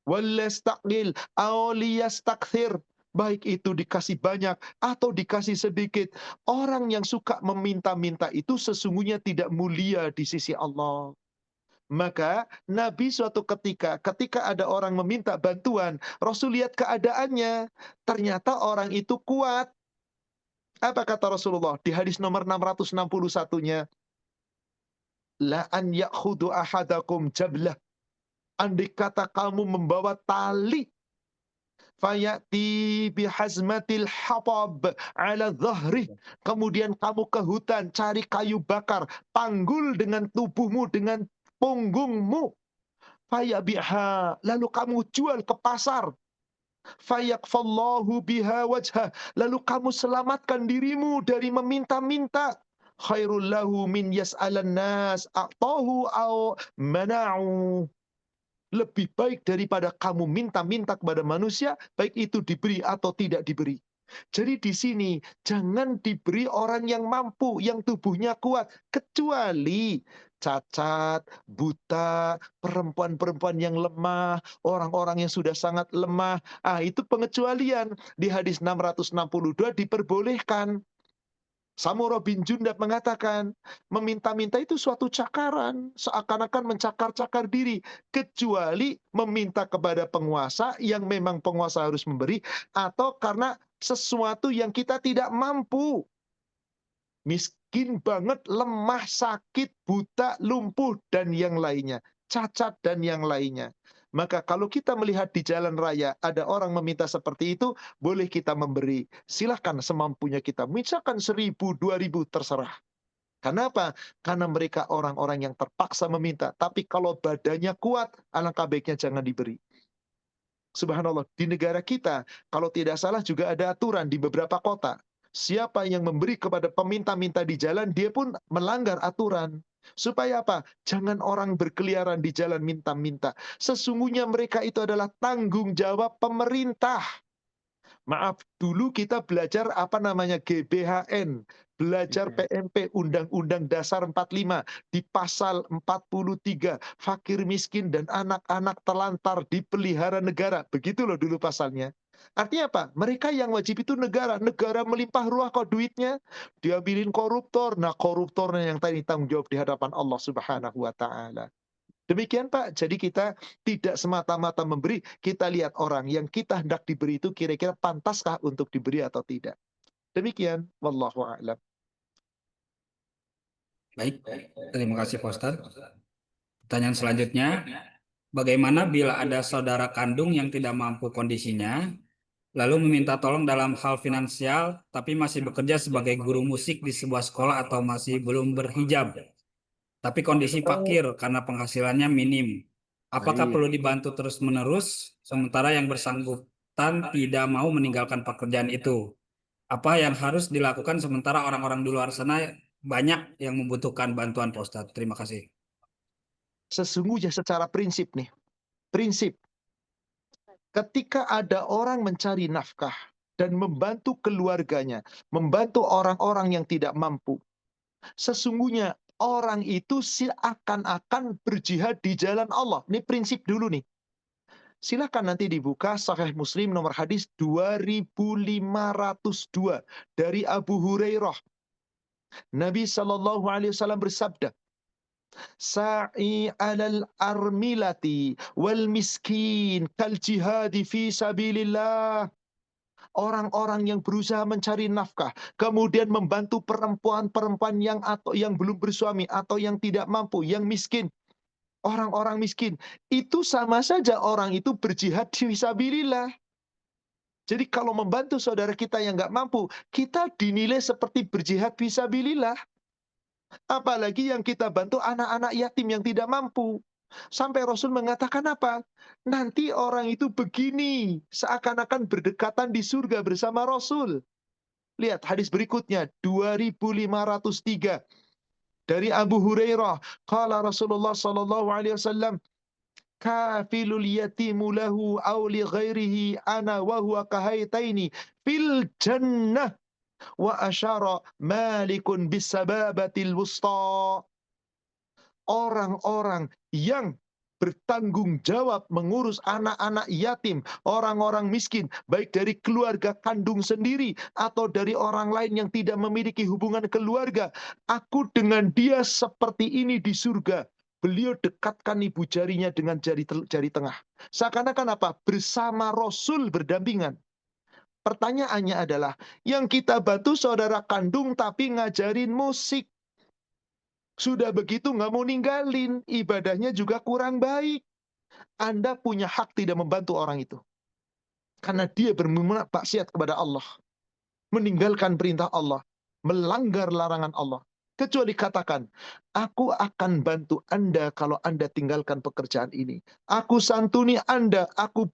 Wallastaqil aw liyastakthir. Baik itu dikasih banyak atau dikasih sedikit. Orang yang suka meminta-minta itu sesungguhnya tidak mulia di sisi Allah. Maka Nabi suatu ketika ada orang meminta bantuan, Rasul lihat keadaannya. Ternyata orang itu kuat. Apa kata Rasulullah di hadis nomor 661-nya? La an ya'khudu ahadakum jablah. Andai kata kamu membawa tali, fayati bihazmatil hatab ala dhahri. Kemudian kamu ke hutan cari kayu bakar, panggul dengan tubuhmu, dengan punggungmu. Fayabiha, lalu kamu jual ke pasar. Fayakfallahu biha wajhah, lalu kamu selamatkan dirimu dari meminta-minta. Khairul lahu min yas'alan nas a'tahu aw mana'u. Lebih baik daripada kamu minta-minta kepada manusia, baik itu diberi atau tidak diberi. Jadi di sini jangan diberi orang yang mampu, yang tubuhnya kuat, kecuali cacat, buta, perempuan-perempuan yang lemah, orang-orang yang sudah sangat lemah. Itu pengecualian. Di hadis 662 diperbolehkan. Samurah bin Jundab mengatakan, meminta-minta itu suatu cakaran, seakan-akan mencakar-cakar diri, kecuali meminta kepada penguasa yang memang penguasa harus memberi, atau karena sesuatu yang kita tidak mampu. Miskin banget, lemah, sakit, buta, lumpuh, dan yang lainnya. Cacat dan yang lainnya. Maka kalau kita melihat di jalan raya ada orang meminta seperti itu, boleh kita memberi. Silahkan semampunya kita. Misalkan 1.000, 2.000 terserah. Kenapa? Karena mereka orang-orang yang terpaksa meminta. Tapi kalau badannya kuat, alangkah baiknya jangan diberi. Subhanallah, di negara kita, kalau tidak salah juga ada aturan di beberapa kota. Siapa yang memberi kepada peminta-minta di jalan, dia pun melanggar aturan. Supaya apa? Jangan orang berkeliaran di jalan minta-minta. Sesungguhnya mereka itu adalah tanggung jawab pemerintah. Maaf, dulu kita belajar GBHN, belajar PMP, Undang-Undang Dasar 45, di pasal 43, fakir miskin dan anak-anak telantar dipelihara negara. Begitu loh dulu pasalnya. Artinya apa? Mereka yang wajib itu negara. Negara melimpah ruah kok duitnya. Diambilin koruptor. Nah, koruptornya yang tadi tanggung jawab di hadapan Allah Subhanahu wa Ta'ala. Demikian Pak, jadi kita tidak semata-mata memberi, kita lihat orang yang kita hendak diberi itu kira-kira pantaskah untuk diberi atau tidak. Demikian, wallahu a'lam. Baik, terima kasih Pak Ustadz. Pertanyaan selanjutnya, bagaimana bila ada saudara kandung yang tidak mampu kondisinya, lalu meminta tolong dalam hal finansial, tapi masih bekerja sebagai guru musik di sebuah sekolah atau masih belum berhijab, tapi kondisi fakir karena penghasilannya minim. Apakah perlu dibantu terus-menerus, sementara yang bersangkutan tidak mau meninggalkan pekerjaan itu? Apa yang harus dilakukan sementara orang-orang di luar sana banyak yang membutuhkan bantuan Pak Ustadz? Terima kasih. Sesungguhnya secara prinsip nih, prinsip. Ketika ada orang mencari nafkah dan membantu keluarganya, membantu orang-orang yang tidak mampu, sesungguhnya orang itu seakan-akan berjihad di jalan Allah. Ini prinsip dulu nih. Silakan nanti dibuka Sahih Muslim nomor hadis 2502 dari Abu Hurairah. Nabi SAW bersabda, Sa'i alal armilati wal miskin kal jihadi fi sabilillah. orang-orang yang berusaha mencari nafkah, kemudian membantu perempuan-perempuan yang belum bersuami atau yang tidak mampu, yang miskin, orang-orang miskin, itu sama saja orang itu berjihad fisabilillah. Jadi kalau membantu saudara kita yang nggak mampu, kita dinilai seperti berjihad fisabilillah. Apalagi yang kita bantu anak-anak yatim yang tidak mampu. Sampai Rasul mengatakan apa? Nanti orang itu begini, seakan-akan berdekatan di surga bersama Rasul. Lihat hadis berikutnya, 2503. Dari Abu Hurairah, qala Rasulullah sallallahu alaihi wasallam, kafilul yatimu lahu aw li ghairihi ana wa huwa kahaitaini fil jannah wa asyara malikun bisababatil wusta. Orang-orang yang bertanggung jawab mengurus anak-anak yatim, orang-orang miskin, baik dari keluarga kandung sendiri atau dari orang lain yang tidak memiliki hubungan keluarga. Aku dengan dia seperti ini di surga. Beliau dekatkan ibu jarinya dengan jari tengah. Seakan-akan apa? Bersama Rasul berdampingan. Pertanyaannya adalah, yang kita bantu saudara kandung tapi ngajarin musik. Sudah begitu nggak mau ninggalin, ibadahnya juga kurang baik. Anda punya hak tidak membantu orang itu. Karena dia bermaksiat kepada Allah. Meninggalkan perintah Allah. Melanggar larangan Allah. Kecuali katakan, aku akan bantu Anda kalau Anda tinggalkan pekerjaan ini. Aku santuni Anda, aku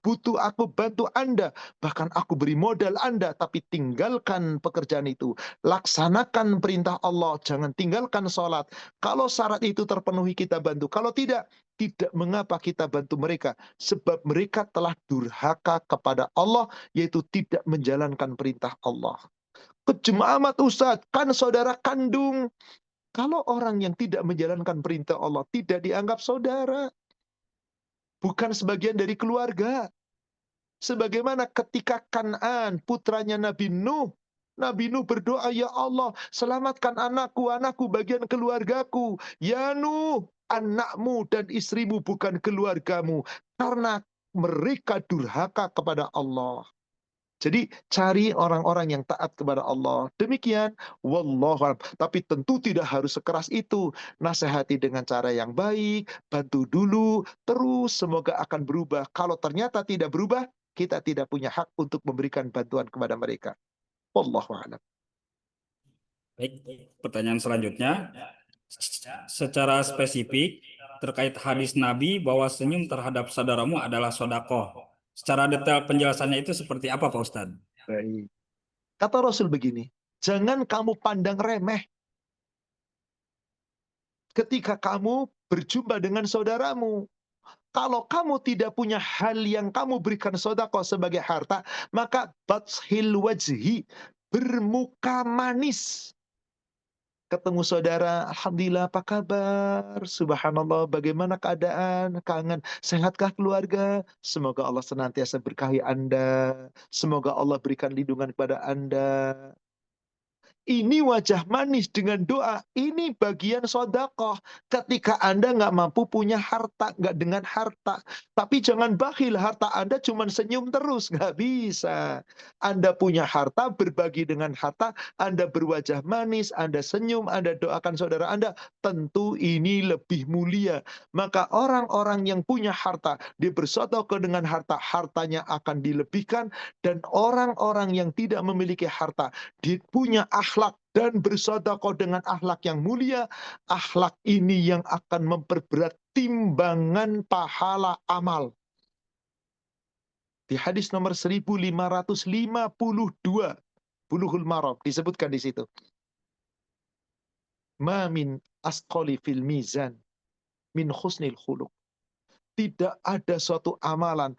bantu Anda. Bahkan aku beri modal Anda, tapi tinggalkan pekerjaan itu. Laksanakan perintah Allah, jangan tinggalkan sholat. Kalau syarat itu terpenuhi kita bantu. Kalau tidak mengapa kita bantu mereka. Sebab mereka telah durhaka kepada Allah, yaitu tidak menjalankan perintah Allah. Kejem amat Ustaz, kan saudara kandung. Kalau orang yang tidak menjalankan perintah Allah tidak dianggap saudara. Bukan sebagian dari keluarga. Sebagaimana ketika Kan'an, putranya Nabi Nuh. Nabi Nuh berdoa, ya Allah, selamatkan anakku bagian keluargaku. Ya Nuh, anakmu dan istrimu bukan keluargamu. Karena mereka durhaka kepada Allah. Jadi cari orang-orang yang taat kepada Allah. Demikian, wallahu a'lam. Tapi tentu tidak harus sekeras itu. Nasihati dengan cara yang baik, bantu dulu, terus semoga akan berubah. Kalau ternyata tidak berubah, kita tidak punya hak untuk memberikan bantuan kepada mereka. Wallahu a'lam. Baik, pertanyaan selanjutnya. Secara spesifik, terkait hadis Nabi bahwa senyum terhadap saudaramu adalah sodakoh. Secara detail penjelasannya itu seperti apa Pak Ustadz? Baik. Kata Rasul begini, jangan kamu pandang remeh ketika kamu berjumpa dengan saudaramu. Kalau kamu tidak punya hal yang kamu berikan sedekah sebagai harta, maka batshil wajhi, bermuka manis. Ketemu saudara, alhamdulillah, apa kabar? Subhanallah, bagaimana keadaan? Kangen, sehatkah keluarga? Semoga Allah senantiasa berkahi Anda. Semoga Allah berikan lindungan kepada Anda. Ini wajah manis dengan doa. Ini bagian sedekah. Ketika Anda nggak mampu punya harta, nggak dengan harta. Tapi jangan bakhil, harta Anda cuma senyum terus. Nggak bisa. Anda punya harta, berbagi dengan harta. Anda berwajah manis, Anda senyum, Anda doakan saudara Anda. Tentu ini lebih mulia. Maka orang-orang yang punya harta, dia bersedekah dengan harta, hartanya akan dilebihkan. Dan orang-orang yang tidak memiliki harta, dia punya akhlak dan bersedekah dengan akhlak yang mulia, akhlak ini yang akan memperberat timbangan pahala amal. Di hadis nomor 1552, Bulughul Maram disebutkan di situ. Ma min asqali fil mizan min husnil khuluq. Tidak ada suatu amalan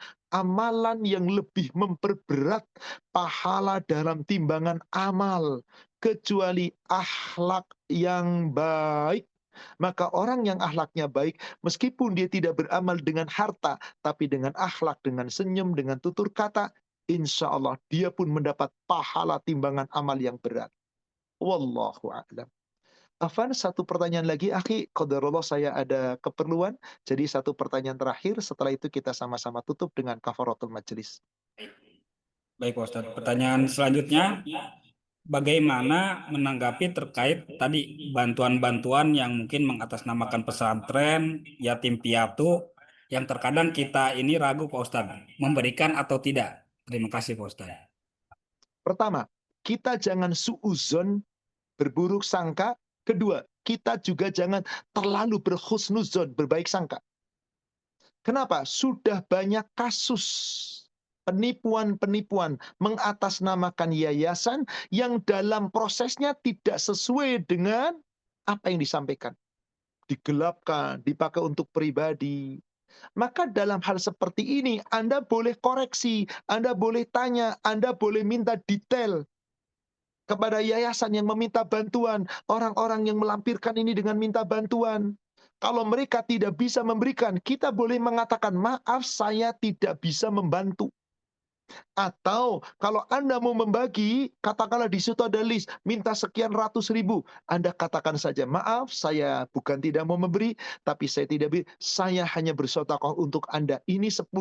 yang lebih memperberat pahala dalam timbangan amal kecuali akhlak yang baik. Maka orang yang akhlaknya baik, meskipun dia tidak beramal dengan harta, tapi dengan akhlak, dengan senyum, dengan tutur kata, insya Allah dia pun mendapat pahala timbangan amal yang berat. Wallahu a'lam. Afan, satu pertanyaan lagi, akhi. Qadarullah saya ada keperluan. Jadi satu pertanyaan terakhir, setelah itu kita sama-sama tutup dengan kafaratul majelis. Baik Pak Ustadz. Pertanyaan selanjutnya, bagaimana menanggapi terkait tadi bantuan-bantuan yang mungkin mengatasnamakan pesantren, yatim piatu, yang terkadang kita ini ragu Pak Ustadz, memberikan atau tidak? Terima kasih Pak Ustadz. Pertama, kita jangan suuzon, berburuk sangka. Kedua, kita juga jangan terlalu berhusnuzon, berbaik sangka. Kenapa? Sudah banyak kasus penipuan-penipuan mengatasnamakan yayasan yang dalam prosesnya tidak sesuai dengan apa yang disampaikan. Digelapkan, dipakai untuk pribadi. Maka dalam hal seperti ini, Anda boleh koreksi, Anda boleh tanya, Anda boleh minta detail kepada yayasan yang meminta bantuan, orang-orang yang melampirkan ini dengan minta bantuan. Kalau mereka tidak bisa memberikan, kita boleh mengatakan, maaf saya tidak bisa membantu. Atau kalau Anda mau membagi, katakanlah di situ ada list, minta sekian ratus ribu. Anda katakan saja, maaf saya bukan tidak mau memberi, tapi saya tidak bisa, saya hanya bersedekah untuk Anda. Ini 10.000.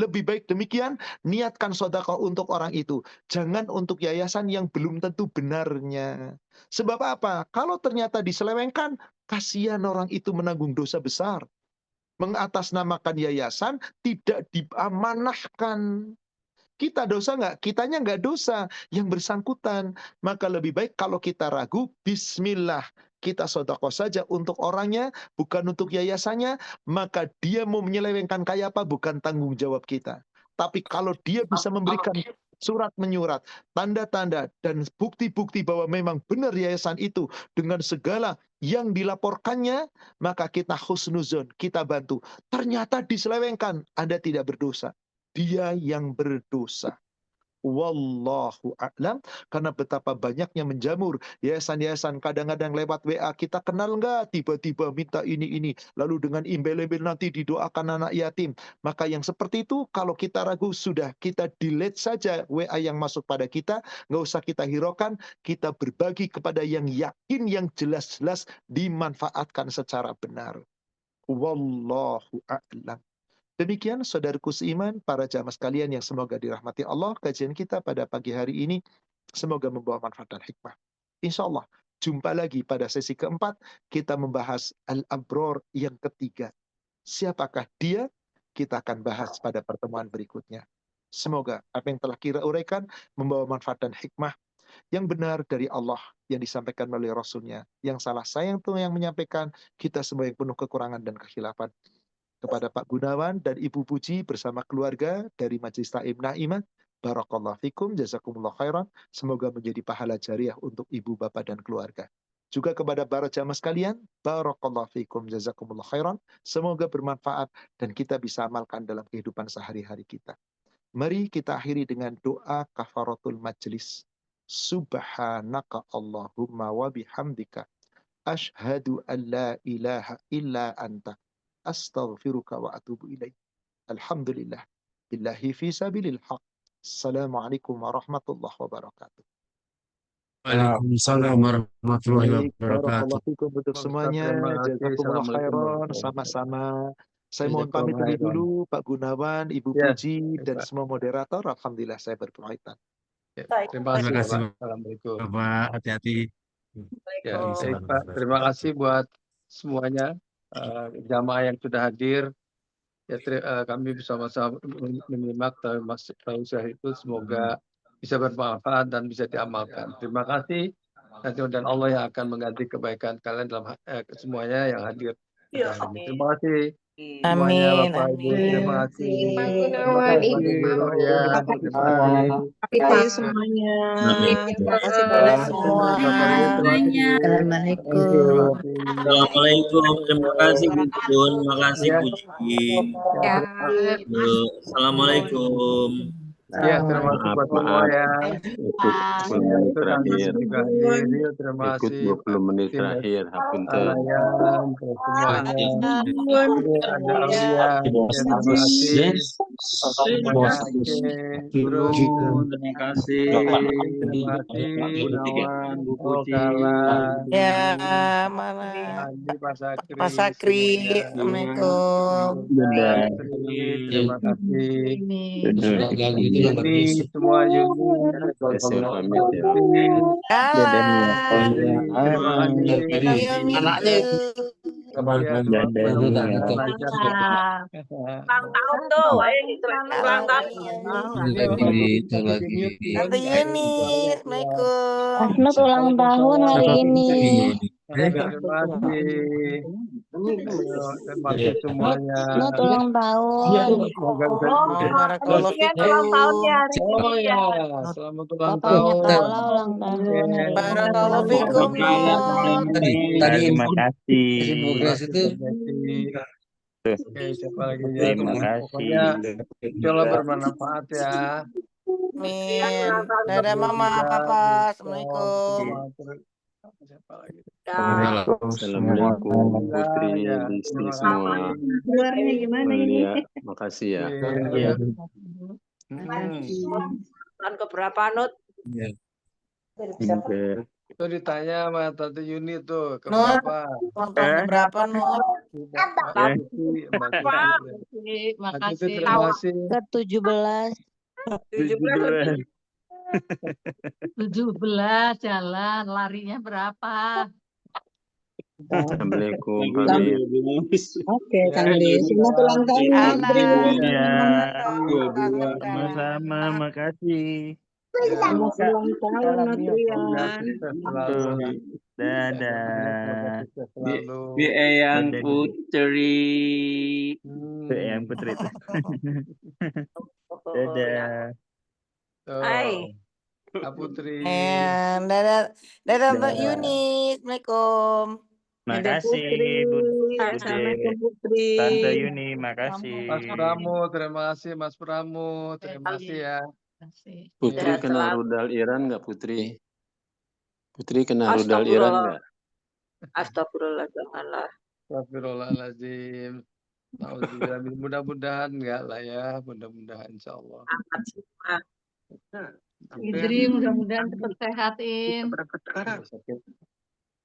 Lebih baik demikian, niatkan sedekah untuk orang itu. Jangan untuk yayasan yang belum tentu benarnya. Sebab apa? Kalau ternyata diselewengkan, kasihan orang itu menanggung dosa besar. Mengatasnamakan yayasan, tidak diamanahkan. Kita dosa nggak? Kitanya nggak dosa, yang bersangkutan. Maka lebih baik kalau kita ragu, bismillah. Kita sedekah saja untuk orangnya, bukan untuk yayasannya. Maka dia mau menyelewengkan kayak apa, bukan tanggung jawab kita. Tapi kalau dia bisa memberikan surat menyurat, tanda-tanda, dan bukti-bukti bahwa memang benar yayasan itu dengan segala yang dilaporkannya, maka kita husnuzon, kita bantu. Ternyata diselewengkan, Anda tidak berdosa. Dia yang berdosa. Wallahu a'lam. Karena betapa banyaknya menjamur yayasan-yayasan, kadang-kadang lewat WA, kita kenal nggak? Tiba-tiba minta ini. Lalu dengan imbel-imbel nanti didoakan anak yatim. Maka yang seperti itu, kalau kita ragu, sudah kita delete saja WA yang masuk pada kita. Nggak usah kita hiraukan. Kita berbagi kepada yang yakin, yang jelas-jelas dimanfaatkan secara benar. Wallahu a'lam. Demikian saudaraku seiman, para jamaah sekalian yang semoga dirahmati Allah, kajian kita pada pagi hari ini semoga membawa manfaat dan hikmah. Insya Allah, jumpa lagi pada sesi keempat, kita membahas Al-Abror yang ketiga. Siapakah dia? Kita akan bahas pada pertemuan berikutnya. Semoga apa yang telah kita uraikan membawa manfaat dan hikmah yang benar dari Allah, yang disampaikan melalui Rasulnya. Yang salah saya yang menyampaikan, kita semua yang penuh kekurangan dan kekhilafan. Kepada Pak Gunawan dan Ibu Puji bersama keluarga dari Majelis Ta'lim Naimah, barakallahu fikum, jazakumullah khairan. Semoga menjadi pahala jariah untuk ibu, bapak, dan keluarga. Juga kepada para jamaah sekalian, barakallahu fikum, jazakumullah khairan. Semoga bermanfaat dan kita bisa amalkan dalam kehidupan sehari-hari kita. Mari kita akhiri dengan doa kafaratul majlis. Subhanaka Allahumma wa bihamdika, ashhadu an la ilaha illa anta, astaghfiruka wa atubu ilaih. Alhamdulillah. Billahi fi sabilil haq. Assalamualaikum warahmatullahi wabarakatuh. Waalaikumsalam warahmatullahi wabarakatuh. Barakallahu untuk semuanya. Jazakumullah khairan. Sama-sama. Saya mohon pamit lebih dulu Pak Gunawan, Ibu Puji, dan semua moderator. Alhamdulillah saya berkaitan. Terima kasih Pak. Assalamualaikum. Bapak, hati-hati. Ya, Pak. Terima kasih buat semuanya. Jamaah yang sudah hadir, ya kami bersama-sama menyimak tausiah itu, semoga bisa bermanfaat dan bisa diamalkan. Terima kasih, dan Allah yang akan mengganti kebaikan kalian dalam semuanya yang hadir. Terima kasih semuanya, Bapak Ibu. Terima kasih. Terima kasih semuanya. Terima kasih semua. Assalamualaikum. Terima kasih Bu Bun. Terima kasih Bu Ji. Assalamualaikum. Ya, terima kasih buat semua ya. Ikut 10 menit terakhir. Terima Ikut kasih. 20 menit terakhir. Hapunten. Semuanya. Ada Aulia. Terima kasih. Semuanya oke, Bro. Terima kasih. Terima kasih. Bu Nawan, Bu Oh, Puji. kalah. Ya, mana? Andi, Pak Sakri, Pak Sakri, semuanya. Assalamualaikum. Bunda, Putri, terima kasih. Itu yang Yuni, semua Yuni. Saya pamit ya. Jalan. Terima kasih. Ayo Anaknya Ya, mudah-mudahan lancar. Ulang tahun tuh, itu ulang tahun. itu lagi. Tante Yuni, Assalamualaikum. Asnat ulang tahun hari ini. Terima kasih. Terima kasih semuanya. Asnat ulang tahun. Semoga bisa Barakallahu Ulang tahunnya hari Oh ini ya, ya. selamat ulang Bapaknya tahun. Kala ulang tahun hari ini. Barakallahu fikum, Nur. Tadi Terima kasih. progres itu Oke, siapa lagi ya? Terima kasih. Pokoknya insya bermanfaat ya. Amin. Dadah Mama, Papa. Assalamualaikum. Siapa lagi? Assalamualaikum Putri, Ya, Listi terima semua. Luarnya gimana ini? Mulia, makasih ya. Iya. Tahun keberapa, Nut? Oke. Itu ditanya sama Tante Yuni tuh, Nur, keberapa? ulang tahun keberapa, Nur? Mbak Tuti, Makasih. terima kasih. Ke-17. 17 jalan, larinya berapa? Assalamualaikum, pamit. Oke, Kang Di. Selamat ulang tahun, Putri. Sama-sama, makasih. Selamat ulang tahun, Nutrian. Dadah. Selalu. Eyang Putri. Eyang Putri itu. Dadah. Hai. Kak Putri. And dadah Mbak Yuni. Assalamualaikum. Makasih, Assalamualaikum, Putri. Tante Yuni, makasih. Mas Pramu, terima kasih Mas Pramu, terima kasih ya. Putri Sehat kena selalu. rudal Iran nggak Putri? Putri kena rudal Iran nggak? Astagfirullah, janganlah. Astagfirullahaladzim. Nauzubillah. Mudah-mudahan enggak lah ya, mudah-mudahan insya Allah. Angkat semua. Idri, mudah-mudahan cepat sehatin. Sakit.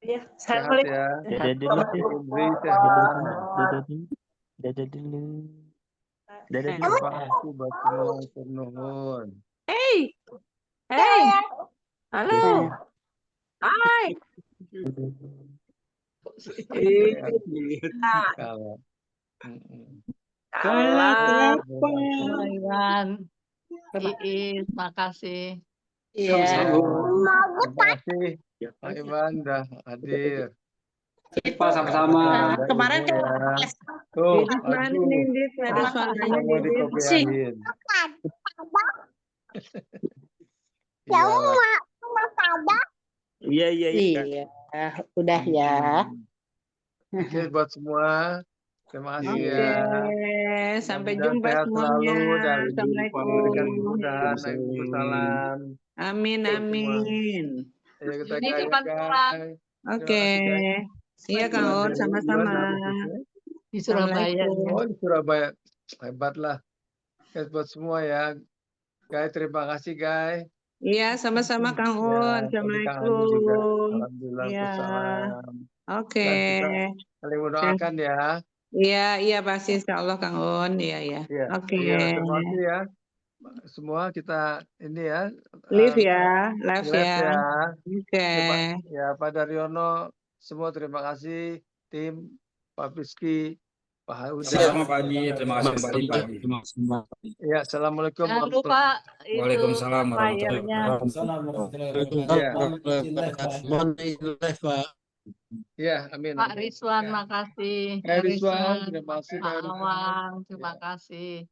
Ya, Sehat Assalamualaikum. ya. Dadah dulu. Idri sehat. Dadah dulu. Dadah dulu. Terima kasih buat semua turnuhun. Hey. Hey. Halo. Hai. Kalau. Kalah. Iwan, Iis, makasih. Iya. Terima kasih Pak Iwan udah hadir. sama-sama. Kemarin kan Ya. Tuh, Didit mana nih, Dit? Ada suaranya mau Didit. dikopiahin. Iya. Iya, udah ya. Oke, buat semua. Terima kasih Oke, ya. sampai Mudah-mudahan jumpa sehat semuanya. selalu dan Assalamualaikum. diberikan kemudahan. Waalaikumsalam. Amin, amin. Ayo kita Ini kaya, cepat pulang. guys. Oke. Iya, Kang Or, sama-sama. Di Surabaya. Assalamualaikum. Oh, di Surabaya. Hebat lah. Guys, buat semua ya. Guys, terima kasih, guys. Iya, sama-sama Kang Ya, Or. tadi Kang Andi juga. Assalamualaikum. Alhamdulillah, Iya. wassalam. Oke. Dan kita saling mendoakan ya. Iya, pasti insya Allah Kang On. Iya. Iya. Oke. Iya, terima kasih ya. Semua kita ini ya. Live ya, live Live ya. ya. Oke. Ya, Pak Daryono, semua terima kasih. Tim, Pak Rizky, Pak Huda. Sama Pak Haji, terima kasih kembali Pak Haji. Ya, assalamualaikum. Jangan lupa itu Waalaikumsalam warahmatullahi flyernya. Ya, amin. Pak Rizwan, makasih. Pak Rizwan, terima kasih. Pak Awang, terima kasih.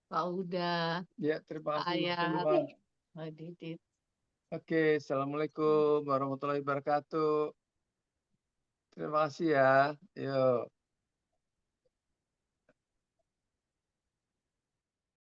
Pak Huda, Ya, terima Pak kasih. Ayat, Semua. Pak Didit. Oke, assalamualaikum warahmatullahi wabarakatuh. Terima kasih ya. Yuk.